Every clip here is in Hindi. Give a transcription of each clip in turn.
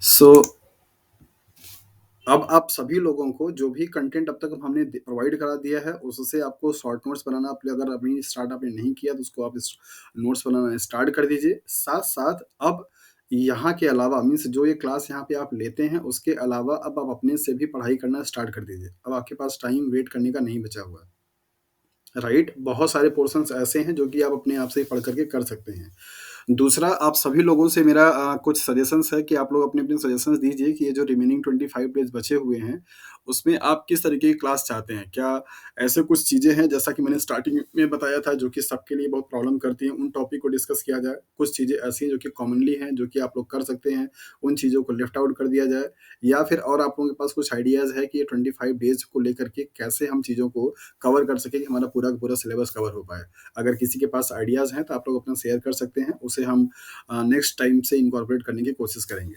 सो अब आप सभी लोगों को जो भी कंटेंट अब तक हमने प्रोवाइड करा दिया है उससे आपको शॉर्ट नोट्स बनाना अगर अभी स्टार्ट आपने नहीं किया तो उसको आप नोट्स बनाना स्टार्ट कर दीजिए। साथ साथ अब यहाँ के अलावा मीन्स जो ये क्लास यहाँ पे आप लेते हैं उसके अलावा अब आप अपने से भी पढ़ाई करना स्टार्ट कर दीजिए। अब आपके पास टाइम वेट करने का नहीं बचा हुआ है। राइट, बहुत सारे पोर्शंस ऐसे हैं जो कि आप अपने आप से ही पढ़ करके कर सकते हैं। दूसरा, आप सभी लोगों से मेरा कुछ सजेशंस है कि आप लोग अपने-अपने सजेशंस दीजिए कि ये जो रिमेनिंग 25 डेज़ बचे हुए हैं, उसमें आप किस तरीके की क्लास चाहते हैं? क्या ऐसे कुछ चीज़ें हैं जैसा कि मैंने स्टार्टिंग में बताया था जो कि सबके लिए बहुत प्रॉब्लम करती हैं, उन टॉपिक को डिस्कस किया जाए। कुछ चीज़ें ऐसी हैं जो कि कॉमनली हैं, जो कि आप लोग कर सकते हैं, उन चीज़ों को लेफ्ट आउट कर दिया जाए। या फिर और आप लोगों के पास कुछ आइडियाज़ है कि ये 25 डेज़ को लेकर के कैसे हम चीज़ों को कवर कर सकें कि हमारा पूरा का पूरा सिलेबस कवर हो पाए। अगर किसी के पास आइडियाज़ हैं तो आप लोग अपना शेयर कर सकते हैं, उसे हम नेक्स्ट टाइम से इनकॉर्पोरेट करने की कोशिश करेंगे।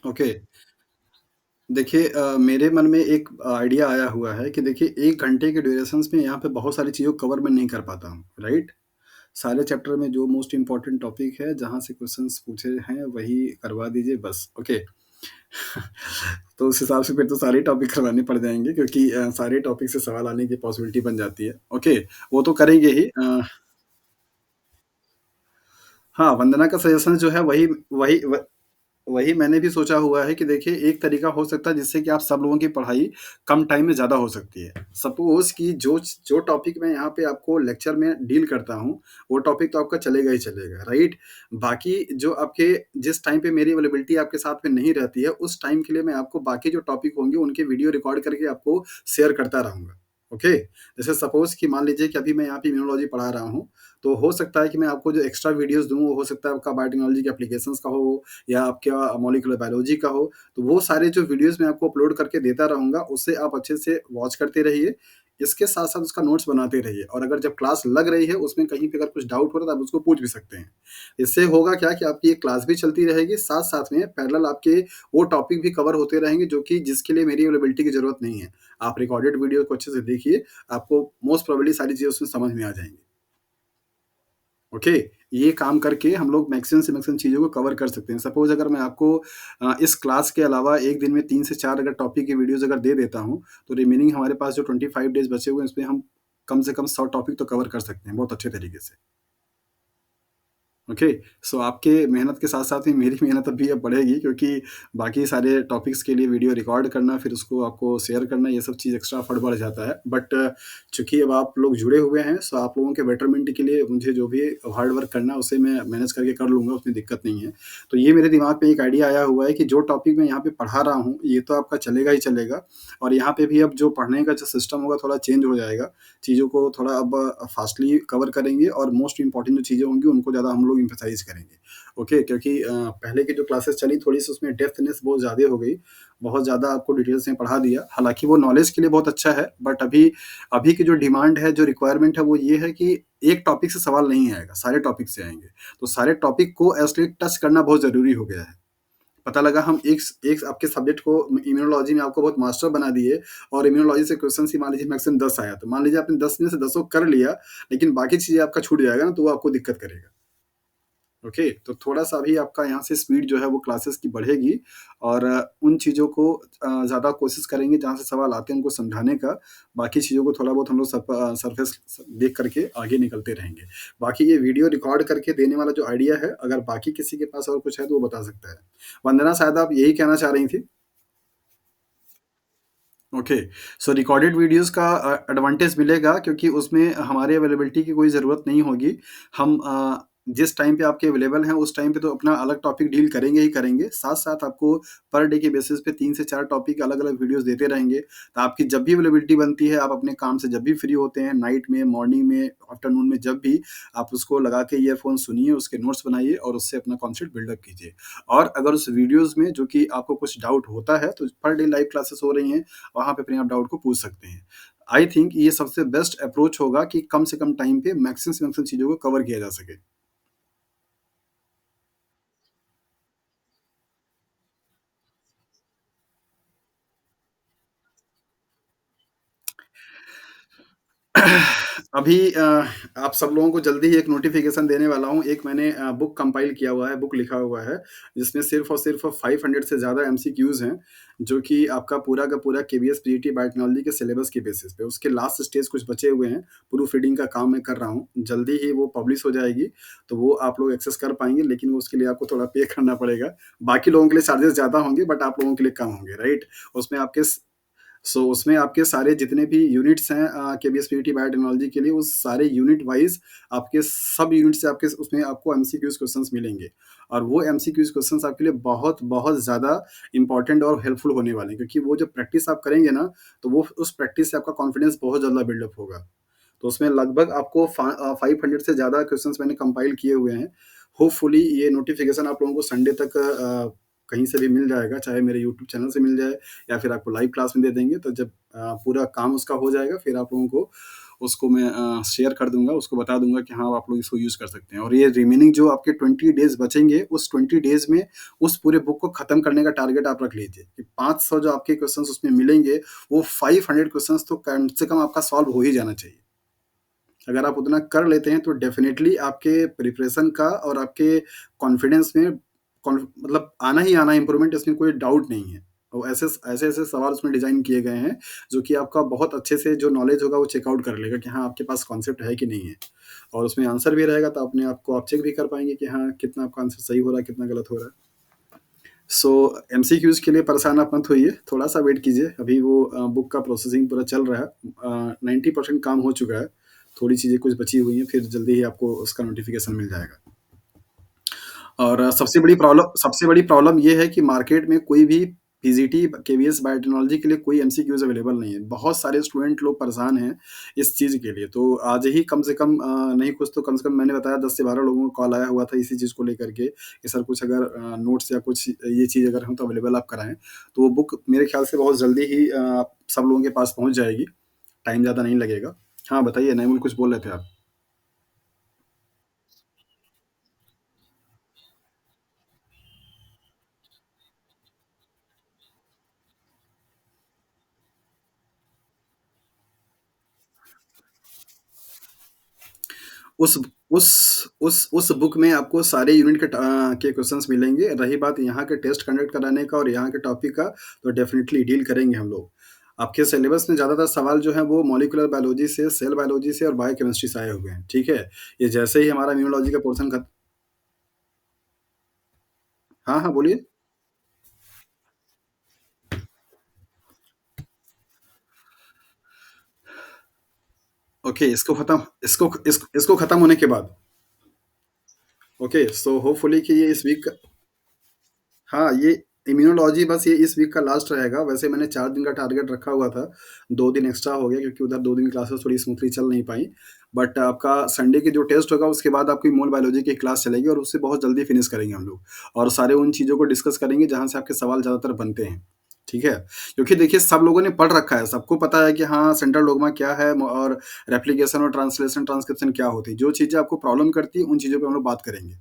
ओके, देखिए मेरे मन में एक आइडिया आया हुआ है कि देखिए 1 घंटे के ड्यूरेशंस में यहाँ पे बहुत सारी चीज़ों को कवर मैं नहीं कर पाता हूँ, राइट? सारे चैप्टर में जो मोस्ट इम्पोर्टेंट टॉपिक है, जहाँ से क्वेश्चंस पूछे हैं, वही करवा दीजिए बस, ओके। तो उस हिसाब से फिर तो सारे टॉपिक करवाने पड़ जाएँगे क्योंकि सारे टॉपिक से सवाल आने की पॉसिबिलिटी बन जाती है, ओके। वो तो करेंगे ही हाँ, वंदना का सजेशन जो है वही व वही मैंने भी सोचा हुआ है कि देखिए एक तरीका हो सकता है जिससे कि आप सब लोगों की पढ़ाई कम टाइम में ज़्यादा हो सकती है। सपोज़ कि जो टॉपिक मैं यहाँ पे आपको लेक्चर में डील करता हूँ, वो टॉपिक तो आपका चलेगा ही चलेगा, राइट? बाकी जो आपके जिस टाइम पे मेरी अवेलेबिलिटी आपके साथ में नहीं रहती है, उस टाइम के लिए मैं आपको बाकी जो टॉपिक होंगे उनके वीडियो रिकॉर्ड करके आपको शेयर करता रहूँगा, ओके? जैसे सपोज़ कि मान लीजिए कि अभी मैं यहाँ पे इम्यूनोलॉजी पढ़ा रहा हूँ, तो हो सकता है कि मैं आपको जो एक्स्ट्रा वीडियोज़ दूँ, वो हो सकता है आपका बायोटेक्नोलॉजी के एप्लीकेशंस का हो या आपका मॉलिक्यूलर बायोलॉजी का हो, तो वो सारे जो वीडियोज़ मैं आपको अपलोड करके देता रहूँगा, उससे आप अच्छे से वॉच करते रहिए। इसके साथ-साथ उसका नोट्स बनाते रहिए और अगर जब क्लास लग रही है, उसमें कहीं पे अगर कुछ डाउट हो रहा है, तो आप उसको पूछ भी सकते हैं। इससे होगा क्या कि आपकी ये क्लास भी चलती रहेगी, साथ-साथ में पैरेलल आपके वो टॉपिक भी कवर होते रहेंगे, जो कि जिसके लिए मेरी अवेलेबिलिटी की ज़रूरत नहीं है। आप रिकॉर्डेड वीडियो को अच्छे से देखिए, आपको मोस्ट प्रोबेबली सारी चीज़ें उसमें समझ में आ जाएँगी। ओके, ये काम करके हम लोग मैक्सिमम से मैक्सिमम चीज़ों को कवर कर सकते हैं। सपोज़ अगर मैं आपको इस क्लास के अलावा 1 दिन में 3 से 4 अगर टॉपिक की वीडियोज़ अगर दे देता हूँ, तो रिमेनिंग हमारे पास जो 25 डेज़ बचे हुए हैं, उसमें हम कम से कम 100 टॉपिक तो कवर कर सकते हैं, बहुत अच्छे तरीके से। ओके, सो आपके मेहनत के साथ-साथ ही मेरी मेहनत अभी अब बढ़ेगी क्योंकि बाकी सारे टॉपिक्स के लिए वीडियो रिकॉर्ड करना, फिर उसको आपको शेयर करना, ये सब चीज़ एक्स्ट्रा एफर्ट बढ़ जाता है। बट चूँकि अब आप लोग जुड़े हुए हैं, सो आप लोगों के बेटरमेंट के लिए मुझे जो भी हार्ड वर्क करना है, उसे मैं मैनेज करके कर लूँगा, उसमें दिक्कत नहीं है। तो ये मेरे दिमाग में एक आइडिया आया हुआ है कि जो टॉपिक मैं यहाँ पे पढ़ा रहा हूँ, ये तो आपका चलेगा ही चलेगा और यहाँ पे भी अब जो पढ़ने का जो सिस्टम होगा, थोड़ा चेंज हो जाएगा। चीज़ों को थोड़ा अब फ़ास्टली कवर करेंगे और मोस्ट इम्पोर्टेंट जो चीज़ें होंगी उनको ज़्यादा हम लोग एम्फसाइज़ करेंगे। ओके, क्योंकि पहले की जो क्लासेस चली थोड़ी-सी उसमें डेप्थनेस बहुत ज़्यादा हो गई, बहुत ज़्यादा आपको डिटेल्स में पढ़ा दिया। हालाँकि वो नॉलेज के लिए बहुत अच्छा है बट अभी अभी की जो डिमांड है, जो रिक्वायरमेंट है वो ये है कि एक टॉपिक से सवाल नहीं आएगा, सारे टॉपिक से आएँगे। तो सारे टॉपिक को एज़ टच करना बहुत ज़रूरी हो गया है। पता लगा हम एक आपके सब्जेक्ट को इम्यूनोलॉजी में आपको बहुत मास्टर बना दिए और इम्यूनोलॉजी से क्वेश्चन ही मान लीजिए मैक्सिमम 10 आया, तो मान लीजिए आपने 10 में से 10 को कर लिया, लेकिन बाकी चीज़ें आपका छूट जाएगा ना, तो वो आपको दिक्कत करेगा। ओके, तो थोड़ा-सा अभी आपका यहाँ से स्पीड जो है वो क्लासेस की बढ़ेगी और उन चीज़ों को ज़्यादा कोशिश करेंगे जहाँ से सवाल आते हैं उनको समझाने का, बाकी चीज़ों को थोड़ा बहुत हम लोग सरफेस स देख करके आगे निकलते रहेंगे। बाकी ये वीडियो रिकॉर्ड करके देने वाला जो आइडिया है, अगर बाकी किसी के पास और कुछ है तो वो बता सकता है। वंदना शायद आप यही कहना चाह रही थी? ओके, सो रिकॉर्डेड वीडियोज़ का एडवांटेज मिलेगा क्योंकि उसमें हमारी अवेलेबिलिटी की कोई ज़रूरत नहीं होगी। हम जिस टाइम पे आपके अवेलेबल हैं, उस टाइम पे तो अपना अलग टॉपिक डील करेंगे ही करेंगे। साथ-साथ आपको पर डे के बेसिस पे 3 से 4 टॉपिक अलग-अलग वीडियोज़ देते रहेंगे। तो आपकी जब भी अवेलेबिलिटी बनती है, आप अपने काम से जब भी फ्री होते हैं, नाइट में, मॉर्निंग में, आफ्टरनून में, जब भी आप उसको लगा के ईयरफ़ोन सुनिए, उसके नोट्स बनाइए और उससे अपना कॉन्सेप्ट बिल्डअप कीजिए। और अगर उस वीडियोज़ में जो कि आपको कुछ डाउट होता है, तो पर डे लाइव क्लासेस हो रही हैं, वहाँ पे अपने आप डाउट को पूछ सकते हैं। आई थिंक ये सबसे बेस्ट अप्रोच होगा कि कम से कम टाइम पे मैक्सिमम से मैक्सिमम चीज़ों को कवर किया जा सके। अभी आप सब लोगों को जल्दी ही एक नोटिफ़िकेशन देने वाला हूँ। एक मैंने बुक कंपाइल किया हुआ है, बुक लिखा हुआ है, जिसमें सिर्फ़ और सिर्फ़ 500 से ज़्यादा एमसीक्यूज़ हैं, जो कि आपका पूरा का पूरा केवीएस पीजीटी बायोटेक्नोलॉजी के सिलेबस के बेसिस पे। उसके लास्ट स्टेज कुछ बचे हुए हैं, प्रूफ रीडिंग का काम मैं कर रहा हूँ। जल्दी ही वो पब्लिश हो जाएगी, तो वो आप लोग एक्सेस कर पाएँगे, लेकिन वो उसके लिए आपको थोड़ा पे करना पड़ेगा। बाकी लोगों के लिए चार्जेज़ ज़्यादा होंगे, बट आप लोगों के लिए कम होंगे, राइट? उसमें आपके उसमें आपके सारे जितने भी यूनिट्स हैं केबीएस पीईटी बायोटेक्नोलॉजी के लिए, उस सारे यूनिट वाइज़ आपके सब यूनिट से आपके उसमें आपको एमसीक्यूज़ क्वेश्चंस मिलेंगे। और वो एमसीक्यूज़ क्वेश्चंस आपके लिए बहुत, बहुत ज़्यादा इम्पोर्टेंट और हेल्पफुल होने वाले हैं, क्योंकि वो जब प्रैक्टिस आप करेंगे ना, तो वो उस प्रैक्टिस से आपका कॉन्फिडेंस बहुत ज़्यादा बिल्डअप होगा। तो उसमें लगभग आपको 500 से ज़्यादा क्वेश्चंस मैंने कंपाइल किए हुए हैं। होपफुली ये नोटिफ़िकेशन आप लोगों को संडे तक कहीं से भी मिल जाएगा, चाहे मेरे यूट्यूब चैनल से मिल जाए या फिर आपको लाइव क्लास में दे देंगे। तो जब पूरा काम उसका हो जाएगा, फिर आप लोगों को उसको मैं शेयर कर दूँगा, उसको बता दूँगा कि हाँ, आप लोग इसको यूज़ कर सकते हैं। और ये रिमेनिंग जो आपके 20 डेज़ बचेंगे, उस 20 डेज़ में उस पूरे बुक को खत्म करने का टारगेट आप रख लीजिए कि 500 जो आपके क्वेश्चंस उसमें मिलेंगे, वो 500 क्वेश्चंस तो कम से कम आपका सॉल्व हो ही जाना चाहिए। अगर आप उतना कर लेते हैं, तो डेफ़िनेटली आपके प्रिपरेशन का और आपके कॉन्फिडेंस में मतलब आना ही आना है इम्प्रूवमेंट, इसमें कोई डाउट नहीं है। और ऐसे-ऐसे सवाल उसमें डिज़ाइन किए गए हैं, जो कि आपका बहुत अच्छे से जो नॉलेज होगा वो चेक आउट कर लेगा कि हाँ, आपके पास कॉन्सेप्ट है कि नहीं है। और उसमें आंसर भी रहेगा, तो अपने आप को आप चेक भी कर पाएँगे कि हाँ, कितना आपका आंसर सही हो रहा है, कितना गलत हो रहा है। सो एमसीक्यूज़ के लिए परेशान आप मत होइए, थोड़ा-सा वेट कीजिए। अभी वो बुक का प्रोसेसिंग पूरा चल रहा है। 90% काम हो चुका है। थोड़ी चीज़ें कुछ बची हुई हैं, फिर जल्दी ही आपको उसका नोटिफ़िकेशन मिल जाएगा। और सबसे बड़ी प्रॉब्लम ये है कि मार्केट में कोई भी पीजीटी, केवीएस बायोटेक्नोलॉजी के लिए कोई एमसीक्यूज़ अवेलेबल नहीं है। बहुत सारे स्टूडेंट लोग परेशान हैं इस चीज़ के लिए। तो आज ही कम से कम नहीं कुछ तो कम से कम मैंने बताया 10 से 12 लोगों का कॉल आया हुआ था इसी चीज़ को लेकर के कि सर कुछ अगर नोट्स या कुछ ये चीज़ अगर हो तो अवेलेबल आप कराएँ। तो वो बुक मेरे ख्याल से बहुत जल्दी ही सब लोगों के पास पहुँच जाएगी। टाइम ज़्यादा नहीं लगेगा। हाँ, बताइए नईमुल कुछ बोल रहे थे आप? उस उस बुक में आपको सारे यूनिट के क्वेश्चंस मिलेंगे। रही बात यहाँ के टेस्ट कंडक्ट कराने का और यहाँ के टॉपिक का, तो डेफ़िनिटली डील करेंगे हम लोग। आपके सिलेबस में ज़्यादातर सवाल जो हैं वो मॉलिक्यूलर बायोलॉजी से, सेल बायोलॉजी से और बायोकेमिस्ट्री से आए हुए हैं, ठीक है? ये जैसे ही हमारा इम्यूनोलॉजी का पोर्शन खत हाँ, हाँ, बोलिए। ओके, इसको खत्म होने के बाद। ओके, सो होपफुली कि ये इस वीक हाँ, ये इम्यूनोलॉजी बस ये इस वीक का लास्ट रहेगा। वैसे मैंने 4 दिन का टारगेट रखा हुआ था, 2 दिन एक्स्ट्रा हो गया क्योंकि उधर 2 दिन क्लासेस थोड़ी स्मूथली चल नहीं पाई। बट आपका संडे की जो टेस्ट होगा उसके बाद आपकी मोल बायोलॉजी की क्लास चलेगी और उससे बहुत जल्दी फिनिश करेंगे हम लोग। और सारे उन चीज़ों को डिस्कस करेंगे जहाँ से आपके सवाल ज़्यादातर बनते हैं, ठीक है? क्योंकि देखिए सब लोगों ने पढ़ रखा है, सबको पता है कि हाँ, सेंट्रल डोग्मा क्या है और रेप्लिकेशन और ट्रांसलेशन, ट्रांसक्रिप्शन क्या होती है। जो चीज़ें आपको प्रॉब्लम करती है, उन चीज़ों पे हम लोग बात करेंगे।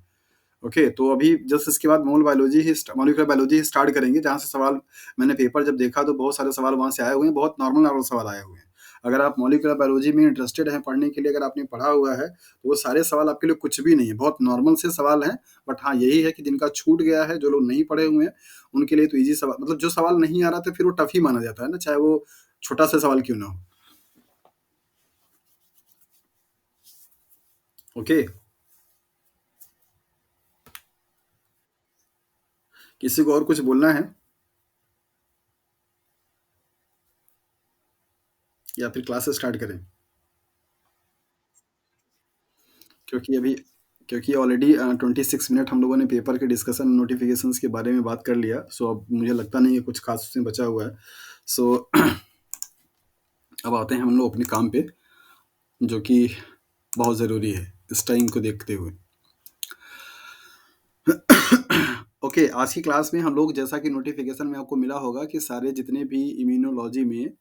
ओके, तो अभी जस्ट इसके बाद मॉलिक्यूलर बायोलॉजी ही स्टार्ट करेंगे, जहाँ से सवाल मैंने पेपर जब देखा तो बहुत सारे सवाल वहाँ से आए हुए हैं, बहुत नॉर्मल नॉर्मल सवाल आए हुए हैं। अगर आप मॉलिक्यूलर बायोलॉजी में इंटरेस्टेड हैं पढ़ने के लिए, अगर आपने पढ़ा हुआ है, तो वो सारे सवाल आपके लिए कुछ भी नहीं है, बहुत नॉर्मल से सवाल हैं। बट हाँ, यही है कि जिनका छूट गया है, जो लोग नहीं पढ़े हुए हैं, उनके लिए तो ईज़ी सवाल मतलब जो सवाल नहीं आ रहा था फिर वो टफ ही माना जाता है ना, चाहे वो छोटा-सा सवाल क्यों ना हो। ओके, किसी को और कुछ बोलना है या फिर क्लास स्टार्ट करें? क्योंकि अभी क्योंकि ऑलरेडी 26 मिनट हम लोगों ने पेपर के डिस्कशन नोटिफिकेशंस के बारे में बात कर लिया, सो अब मुझे लगता नहीं है कुछ खास उसमें बचा हुआ है। सो अब आते हैं हम लोग अपने काम पे, जो कि बहुत ज़रूरी है इस टाइम को देखते हुए। ओके, आज की क्लास में हम लोग जैसा कि नोटिफिकेशन में आपको मिला होगा कि सारे जितने भी इम्यूनोलॉजी में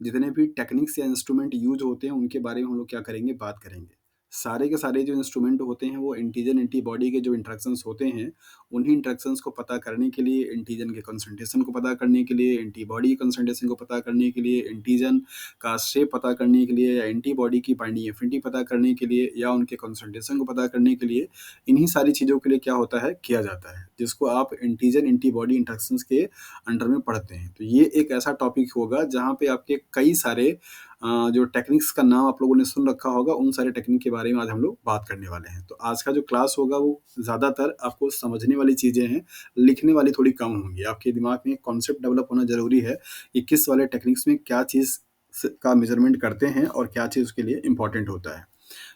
जितने भी टेक्निक्स या इंस्ट्रूमेंट यूज़ होते हैं उनके बारे में हम लोग क्या करेंगे, बात करेंगे। सारे के सारे जो इंस्ट्रूमेंट होते हैं वो एंटीजन एंटीबॉडी के जो इंटरेक्शंस होते हैं, उन्हीं इंटरेक्शंस को पता करने के लिए, एंटीजन के कंसंट्रेशन को पता करने के लिए, एंटीबॉडी के कंसंट्रेशन को पता करने के लिए, एंटीजन का शेप पता करने के लिए, या एंटीबॉडी की बाइंडिंग एफिनिटी पता करने के लिए, या उनके कंसंट्रेशन को पता करने के लिए, इन्हीं सारी चीज़ों के लिए क्या होता है, किया जाता है, जिसको आप एंटीजन एंटीबॉडी इंटरेक्शंस के अंडर में पढ़ते हैं। तो ये एक ऐसा टॉपिक होगा जहाँ पे आपके कई सारे जो टेक्निक्स का नाम आप लोगों ने सुन रखा होगा, उन सारे टेक्निक के बारे में आज हम लोग बात करने वाले हैं। तो आज का जो क्लास होगा वो ज़्यादातर आपको समझने वाली चीज़ें हैं, लिखने वाली थोड़ी कम होंगी। आपके दिमाग में एक कॉन्सेप्ट डेवलप होना ज़रूरी है कि किस वाले टेक्निक्स में क्या चीज़ का मेजरमेंट करते हैं और क्या चीज़ उसके लिए इंपॉर्टेंट होता है।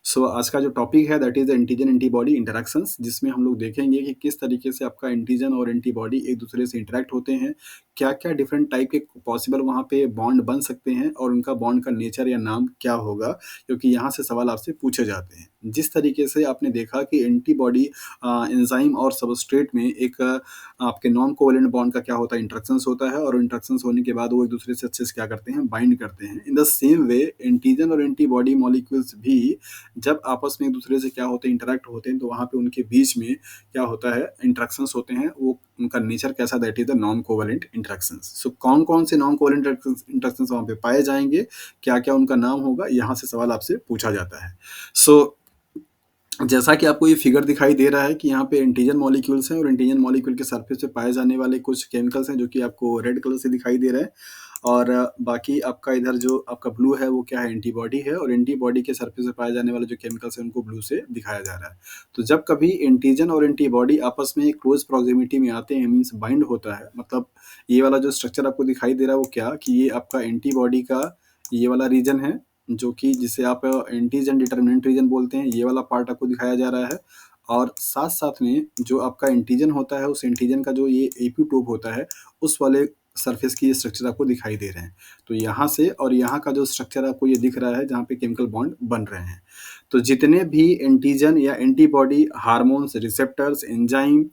सो आज का जो टॉपिक है that is the antigen antibody interactions, जिसमें हम लोग देखेंगे कि किस तरीके से आपका एंटीजन और एंटीबॉडी एक दूसरे से इंटरैक्ट होते हैं, क्या-क्या डिफरेंट टाइप के पॉसिबल वहाँ पे बॉन्ड बन सकते हैं और उनका बॉन्ड का नेचर या नाम क्या होगा, क्योंकि यहाँ से सवाल आपसे पूछे जाते हैं। जिस तरीके से आपने देखा कि एंटीबॉडी एंजाइम और सबस्ट्रेट में एक आपके नॉन कोवैलेंट बॉन्ड का क्या होता है, इंटरेक्शंस होता है, और इंटरेक्शंस होने के बाद वो एक दूसरे से अच्छे से क्या करते हैं, बाइंड करते हैं। In the same way antigen और एंटीबॉडी मॉलिक्यूल्स भी जब आपस में एक दूसरे से क्या होते हैं, इंटरैक्ट होते हैं, तो वहाँ पे उनके बीच में क्या होता है, इंटरेक्शंस होते हैं। वो उनका नेचर कैसा, that is the non covalent interactions. So कौन कौन से नॉन कोवैलेंट इंटरेक्शंस वहाँ पे पाए जाएंगे, क्या क्या उनका नाम होगा, यहाँ से सवाल आपसे पूछा जाता है। सो जैसा कि आपको ये फिगर दिखाई दे रहा है कि यहाँ पे एंटीजन मॉलिक्यूल्स हैं और एंटीजन मॉलिक्यूल के सरफेस पे पाए जाने वाले कुछ केमिकल्स हैं जो कि आपको रेड कलर से दिखाई दे रहा है, और बाकी आपका इधर जो आपका ब्लू है वो क्या है, एंटीबॉडी है, और एंटीबॉडी के सरफेस पे पाए जाने वाले जो केमिकल्स हैं उनको ब्लू से दिखाया जा रहा है। तो जब कभी एंटीजन और एंटीबॉडी आपस में क्लोज प्रॉक्सिमिटी में आते हैं, मीन्स बाइंड होता है, मतलब ये वाला जो स्ट्रक्चर आपको दिखाई दे रहा है वो क्या, कि ये आपका एंटीबॉडी का ये वाला रीजन है, जो कि जिसे आप एंटीजन डिटर्मिनेंट रीजन बोलते हैं, ये वाला पार्ट आपको दिखाया जा रहा है। और साथ साथ में जो आपका एंटीजन होता है, उस एंटीजन का जो ये एपिटोप होता है, उस वाले सरफेस की ये स्ट्रक्चर आपको दिखाई दे रहे हैं। तो यहाँ से और यहाँ का जो स्ट्रक्चर आपको ये दिख रहा है जहाँ पे केमिकल बॉन्ड बन रहे हैं। तो जितने भी एंटीजन या एंटीबॉडी, हार्मोन्स, रिसेप्टर्स, एंजाइम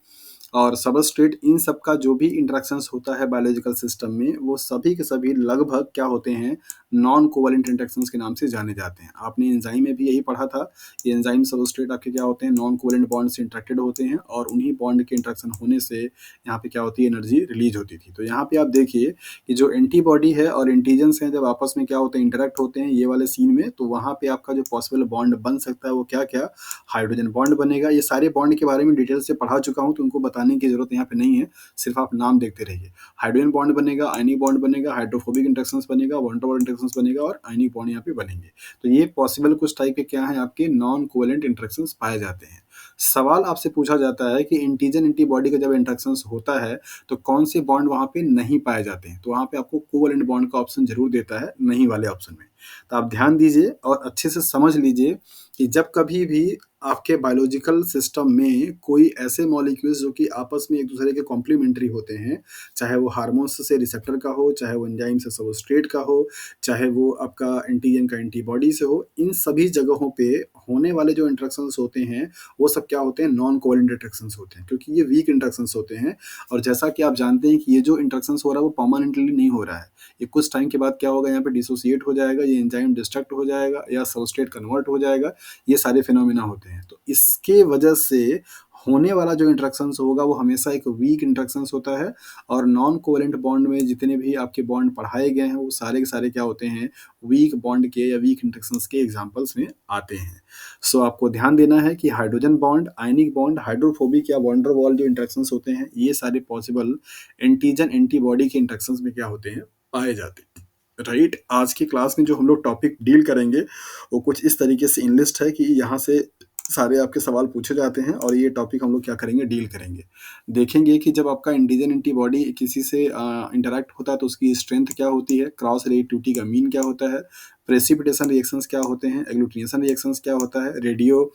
और सबस्ट्रेट, इन सब का जो भी इंटरेक्शंस होता है बायोलॉजिकल सिस्टम में, वो सभी के सभी लगभग क्या होते हैं, नॉन कोवैलेंट इंटरेक्शंस के नाम से जाने जाते हैं। आपने एंजाइम में भी यही पढ़ा था, ये एंजाइम सबस्ट्रेट आपके क्या होते हैं, नॉन कोवैलेंट बॉन्ड से इंटरेक्टेड होते हैं, और उन्हीं बॉन्ड के इंटरेक्शन होने से यहाँ पे क्या होती है, एनर्जी रिलीज होती थी। तो यहाँ पे आप देखिए कि जो एंटीबॉडी है और एंटीजन्स हैं, जब आपस में क्या होते हैं, इंटरेक्ट होते हैं ये वाले सीन में, तो वहाँ पे आपका जो पॉसिबल बॉन्ड बन सकता है वो क्या क्या, हाइड्रोजन बॉन्ड बनेगा। ये सारे बॉन्ड के बारे में डिटेल से पढ़ा चुका हूँ, तो उनको बताने की जरूरत यहाँ पे नहीं है, सिर्फ आप नाम देखते रहिए। हाइड्रोजन बॉन्ड बनेगा, आयनिक बॉन्ड बनेगा, हाइड्रोफोबिक इंटरेक्शंस बनेगा, वन टू वन इंटरेक्शंस बनेगा, और आयनिक बॉन्ड यहाँ पे बनेंगे। तो ये पॉसिबल कुछ टाइप के क्या है, आपके नॉन कोवैलेंट इंटरेक्शंस पाए जाते हैं। सवाल आपसे पूछा जाता है कि एंटीजन एंटीबॉडी का जब इंटरेक्शंस होता है तो कौन से बॉन्ड वहाँ पे नहीं पाए जाते हैं, तो वहाँ पे आपको कोवैलेंट बॉन्ड का ऑप्शन जरूर देता है नहीं वाले ऑप्शन में। तो आप ध्यान दीजिए और अच्छे से समझ लीजिए कि जब कभी भी आपके बायोलॉजिकल सिस्टम में कोई ऐसे मॉलिक्यूल्स जो कि आपस में एक दूसरे के कॉम्प्लीमेंट्री होते हैं, चाहे वो हार्मोन्स से रिसेप्टर का हो, चाहे वो एंजाइम से सबस्ट्रेट का हो, चाहे वो आपका एंटीजन का एंटीबॉडी से हो, इन सभी जगहों पे होने वाले जो इंटरेक्शंस होते हैं वो सब क्या होते हैं, नॉन कोवैलेंट इंटरेक्शंस होते हैं, क्योंकि ये वीक इंटरेक्शंस होते हैं। और जैसा कि आप जानते हैं कि ये जो इंटरेक्शंस हो रहा है वो परमानेंटली नहीं हो रहा है, ये कुछ टाइम के बाद क्या होगा, यहाँ पे डिसोसिएट हो जाएगा, ये एंजाइम डिस्ट्रक्ट हो जाएगा या सबस्ट्रेट कन्वर्ट हो जाएगा, ये सारे फिनोमिना होते हैं। तो इसके वजह से होने वाला जो इंटरेक्शंस होगा वो हमेशा एक वीक इंटरेक्शंस होता है, और नॉन कोवैलेंट बॉन्ड में जितने भी आपके बॉन्ड पढ़ाए गए हैं वो सारे के सारे क्या होते हैं, वीक बॉन्ड के या वीक इंटरेक्शंस के एग्जांपल्स में आते हैं। सो आपको ध्यान देना है कि hydrogen bond, ionic bond, hydrophobic या वॉन डेर वाल जो इंटरेक्शंस होते हैं, ये सारे पॉसिबल एंटीजन एंटीबॉडी के इंटरेक्शंस में क्या होते हैं, पाए जाते हैं। राइट, आज की क्लास में जो हम लोग टॉपिक डील करेंगे वो कुछ इस तरीके से इनलिस्ट है कि यहाँ से सारे आपके सवाल पूछे जाते हैं, और ये टॉपिक हम लोग क्या करेंगे, डील करेंगे। देखेंगे कि जब आपका एंटीजन एंटीबॉडी किसी से इंटरैक्ट होता है तो उसकी स्ट्रेंथ क्या होती है, क्रॉस रिएक्टिविटी का मीन क्या होता है, प्रेसिपिटेशन रिएक्शंस क्या होते हैं, एग्लूटिनेशन रिएक्शंस क्या होता है, रेडियो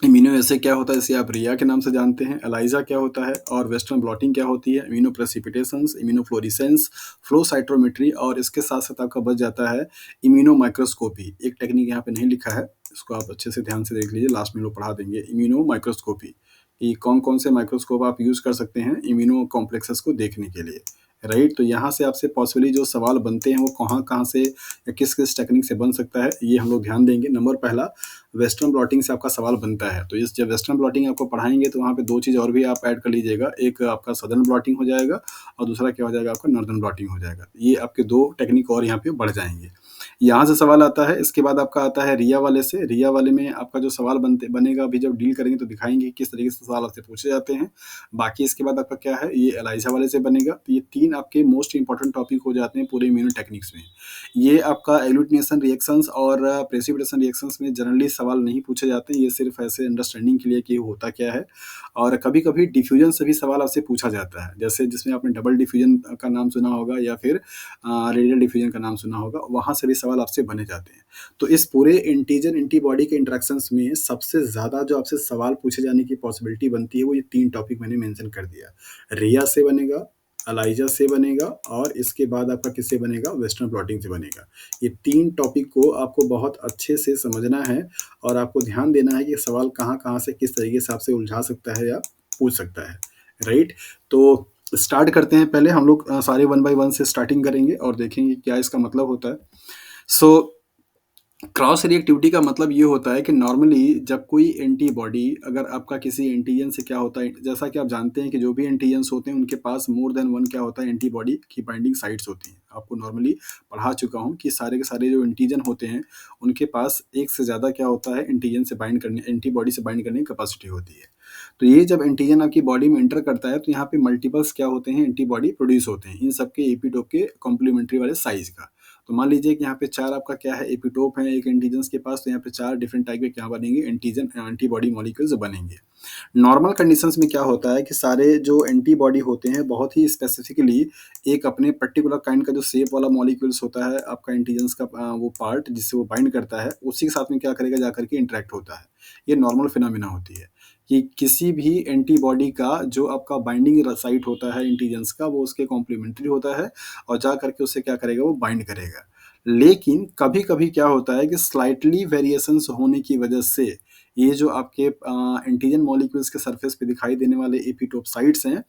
इम्यूनो ऐसे क्या होता है, इसे आप रिया के नाम से जानते हैं, एलाइजा क्या होता है, और वेस्टर्न ब्लॉटिंग क्या होती है, इम्यूनो प्रेसिपिटेशंस, इम्यूनोफ्लोरेसेंस, फ्लो साइटोमेट्री, और इसके साथ साथ आपका बच जाता है इम्यूनो माइक्रोस्कोपी। एक टेक्निक यहाँ पे नहीं लिखा है, इसको आप अच्छे से ध्यान से देख लीजिए, लास्ट में लोग पढ़ा देंगे। इम्यूनो माइक्रोस्कोपी, ये कौन कौन से माइक्रोस्कोप आप यूज़ कर सकते हैं इम्यूनो कॉम्प्लेक्सेस को देखने के लिए। राइट? तो यहाँ से आपसे पॉसिबली जो सवाल बनते हैं वो कहाँ-कहाँ से या किस-किस टेक्निक से बन सकता है, ये हम लोग ध्यान देंगे। नंबर पहला, वेस्टर्न ब्लॉटिंग से आपका सवाल बनता है। तो इस जब वेस्टर्न ब्लॉटिंग आपको पढ़ाएँगे तो वहाँ पे 2 चीज़ और भी आप ऐड कर लीजिएगा। एक आपका सदर्न ब्लॉटिंग हो जाएगा और दूसरा क्या हो जाएगा आपका नॉर्दर्न ब्लॉटिंग हो जाएगा। ये आपके 2 टेक्निक और यहाँ पे बढ़ जाएँगे। यहाँ से सवाल आता है, इसके बाद आपका आता है रिया वाले से। रिया वाले में आपका जो सवाल बनेगा, अभी जब डील करेंगे तो दिखाएँगे किस तरीके से सवाल आपसे पूछे जाते हैं। बाकी इसके बाद आपका क्या है, ये एलाइज़ा वाले से बनेगा। तो ये 3 आपके मोस्ट इम्पोर्टेंट टॉपिक हो जाते हैं पूरे इम्यूनो टेक्निक्स में। ये आपका एग्लूटिनेशन रिएक्शंस और प्रेसिपिटेशन रिएक्शंस में जनरली सवाल नहीं पूछे जाते हैं। ये सिर्फ़ ऐसे अंडरस्टैंडिंग के लिए कि होता क्या है। और कभी-कभी डिफ्यूजन से भी सवाल आपसे पूछा जाता है। जैसे जिसमें आपने डबल डिफ्यूजन का नाम सुना होगा या फिर रेडियल डिफ्यूजन का नाम सुना होगा, वहाँ से भी सवाल आपसे बने जाते हैं। तो इस पूरे एंटीजन एंटीबॉडी के इंटरैक्शंस में सबसे ज़्यादा जो आपसे सवाल पूछे जाने की पॉसिबिलिटी बनती है, वो ये 3 टॉपिक मैंने मेंशन कर दिया। रिया से बनेगा, एलाइजा से बनेगा और इसके बाद आपका किससे बनेगा, वेस्टर्न ब्लॉटिंग से बनेगा। ये 3 टॉपिक को आपको बहुत अच्छे से समझना है और आपको ध्यान देना है कि सवाल कहाँ-कहाँ से किस तरीके से आपसे उलझा सकता है या पूछ सकता है, राइट? तो स्टार्ट करते हैं। पहले हम लोग सारे वन बाय वन से स्टार्टिंग करेंगे और देखेंगे क्या इसका मतलब होता है। सो क्रॉस रिएक्टिविटी का मतलब ये होता है कि नॉर्मली जब कोई एंटीबॉडी अगर आपका किसी एंटीजन से क्या होता है, जैसा कि आप जानते हैं कि जो भी एंटीजन्स होते हैं उनके पास मोर देन वन क्या होता है, एंटीबॉडी की बाइंडिंग साइट्स होती हैं। आपको नॉर्मली पढ़ा चुका हूँ कि सारे के सारे जो एंटीजन होते हैं उनके पास एक से ज़्यादा क्या होता है, एंटीजन से बाइंड करने, एंटीबॉडी से बाइंड करने की कैपेसिटी होती है। तो ये जब एंटीजन आपकी बॉडी में एंटर करता है तो यहाँ पे मल्टीपल्स क्या होते हैं, एंटीबॉडी प्रोड्यूस होते हैं इन सबके एपिटोप के कॉम्प्लीमेंट्री वाले साइज का। तो मान लीजिए कि यहाँ पे 4 आपका क्या है, एपिटोप है एक एंटीजन्स के पास, तो यहाँ पे 4 डिफरेंट टाइप के क्या बनेंगे, एंटीजन एंटीबॉडी मॉलिक्यूल्स बनेंगे। नॉर्मल कंडीशंस में क्या होता है कि सारे जो एंटीबॉडी होते हैं बहुत ही स्पेसिफिकली एक अपने पर्टिकुलर काइंड का जो शेप वाला मॉलिक्यूल्स होता है आपका एंटीजन्स का वो पार्ट जिससे वो बाइंड करता है, उसी के साथ में क्या करेगा जाकर के इंटरेक्ट होता है। ये नॉर्मल फिनोमिना होती है कि किसी भी एंटीबॉडी का जो आपका बाइंडिंग साइट होता है एंटीजन्स का, वो उसके कॉम्प्लीमेंट्री होता है और जा करके उससे क्या करेगा, वो बाइंड करेगा। लेकिन कभी-कभी क्या होता है कि स्लाइटली वेरिएशंस होने की वजह से ये जो आपके एंटीजन मॉलिक्यूल्स के सरफेस पे दिखाई देने वाले एपिटोप साइट्स हैं,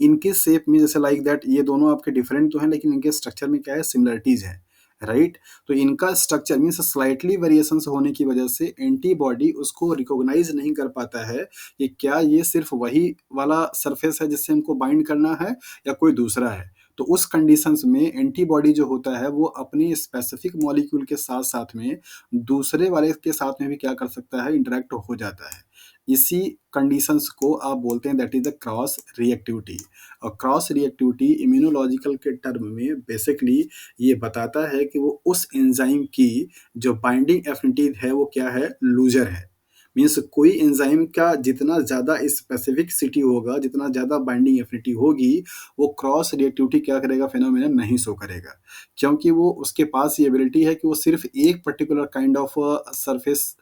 इनके शेप में जैसे लाइक दैट ये दोनों आपके डिफरेंट तो हैं लेकिन इनके स्ट्रक्चर में क्या है, सिमिलरिटीज़ है, राइट? तो इनका स्ट्रक्चर मीन्स स्लाइटली वेरिएशंस होने की वजह से एंटीबॉडी उसको रिकॉग्नाइज़ नहीं कर पाता है कि क्या ये सिर्फ़ वही वाला सरफेस है जिससे हमको बाइंड करना है या कोई दूसरा है। तो उस कंडीशंस में एंटीबॉडी जो होता है वो अपने स्पेसिफिक मॉलिक्यूल के साथ-साथ में दूसरे वाले के साथ में भी क्या कर सकता है, इंटरैक्ट हो जाता है। इसी कंडीशंस को आप बोलते हैं that is the cross reactivity. और क्रॉस रिएक्टिविटी इम्यूनोलॉजिकल के टर्म में बेसिकली ये बताता है कि वो उस एंजाइम की जो बाइंडिंग एफिनिटी है वो क्या है, लूज़र है। मीन्स कोई एंजाइम का जितना ज़्यादा स्पेसिफिसिटी होगा, जितना ज़्यादा बाइंडिंग एफिनिटी होगी, वो क्रॉस रिएक्टिविटी क्या करेगा, फिनोमिनन नहीं शो करेगा। क्योंकि वो उसके पास ये एबिलिटी है कि वो सिर्फ़ एक पर्टिकुलर काइंड ऑफ सरफेस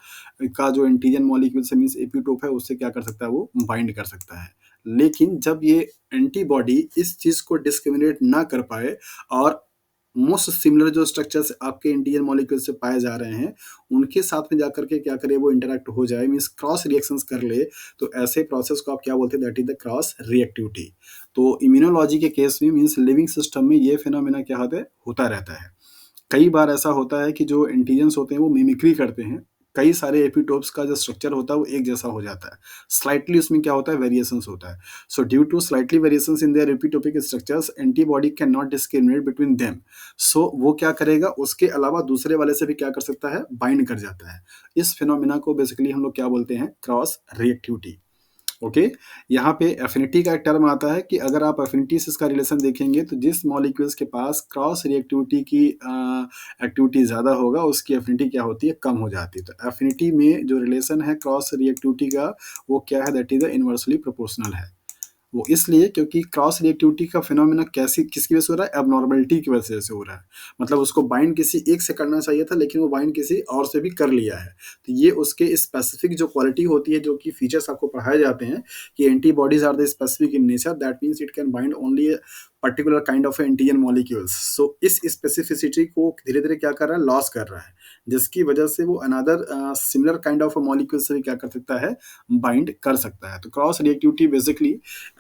का जो एंटीजन मॉलिक्यूल से मीन्स एपिटोप है, उससे क्या कर सकता है, वो बाइंड कर सकता है। लेकिन जब ये एंटीबॉडी इस चीज़ को डिस्क्रिमिनेट ना कर पाए और मोस्ट सिमिलर जो स्ट्रक्चर्स आपके एंटीजन मॉलिक्यूल से पाए जा रहे हैं, उनके साथ में जाकर के क्या करे, वो इंटरैक्ट हो जाए मीन्स क्रॉस रिएक्शंस कर ले, तो ऐसे प्रोसेस को आप क्या बोलते हैं, that is the cross reactivity. तो इम्यूनोलॉजी के केस में मीन्स लिविंग सिस्टम में ये फिनोमेना क्या होता रहता है। कई बार ऐसा होता है कि जो एंटीजन्स होते हैं वो मिमिक्री करते हैं। कई सारे एपिटोप्स का जो स्ट्रक्चर होता है वो एक जैसा हो जाता है। स्लाइटली उसमें क्या होता है, वेरिएशंस होता है। So due to slightly variations in their epitopic structures, antibody can not discriminate between them. So वो क्या करेगा, उसके अलावा दूसरे वाले से भी क्या कर सकता है, बाइंड कर जाता है। इस फिनोमिना को बेसिकली हम लोग क्या बोलते हैं, क्रॉस रिएक्टिविटी। ओके। यहाँ पे एफिनिटी का एक टर्म आता है कि अगर आप एफिनिटी से इसका रिलेशन देखेंगे तो जिस मॉलिक्यूल्स के पास क्रॉस रिएक्टिविटी की एक्टिविटी ज़्यादा होगा उसकी एफिनिटी क्या होती है, कम हो जाती है। तो एफिनिटी में जो रिलेशन है क्रॉस रिएक्टिविटी का, वो क्या है, that is the inversely proportional है। वो इसलिए क्योंकि क्रॉस रिएक्टिविटी का फिनोमेना कैसी किसकी वजह से हो रहा है, एबनॉर्मलिटी की वजह से हो रहा है। मतलब उसको बाइंड किसी एक से करना चाहिए था लेकिन वो बाइंड किसी और से भी कर लिया है। तो ये उसके स्पेसिफिक जो क्वालिटी होती है, जो कि फीचर्स आपको पढ़ाए जाते हैं कि antibodies are the specific in nature, that means it can bind only particular kind of Indian molecules. So इस स्पेसिफिसिटी को धीरे-धीरे क्या कर रहा है, लॉस कर रहा है, जिसकी वजह से वो another similar kind of molecule से भी क्या कर सकता है, बाइंड कर सकता है। तो क्रॉस रिएक्टिविटी बेसिकली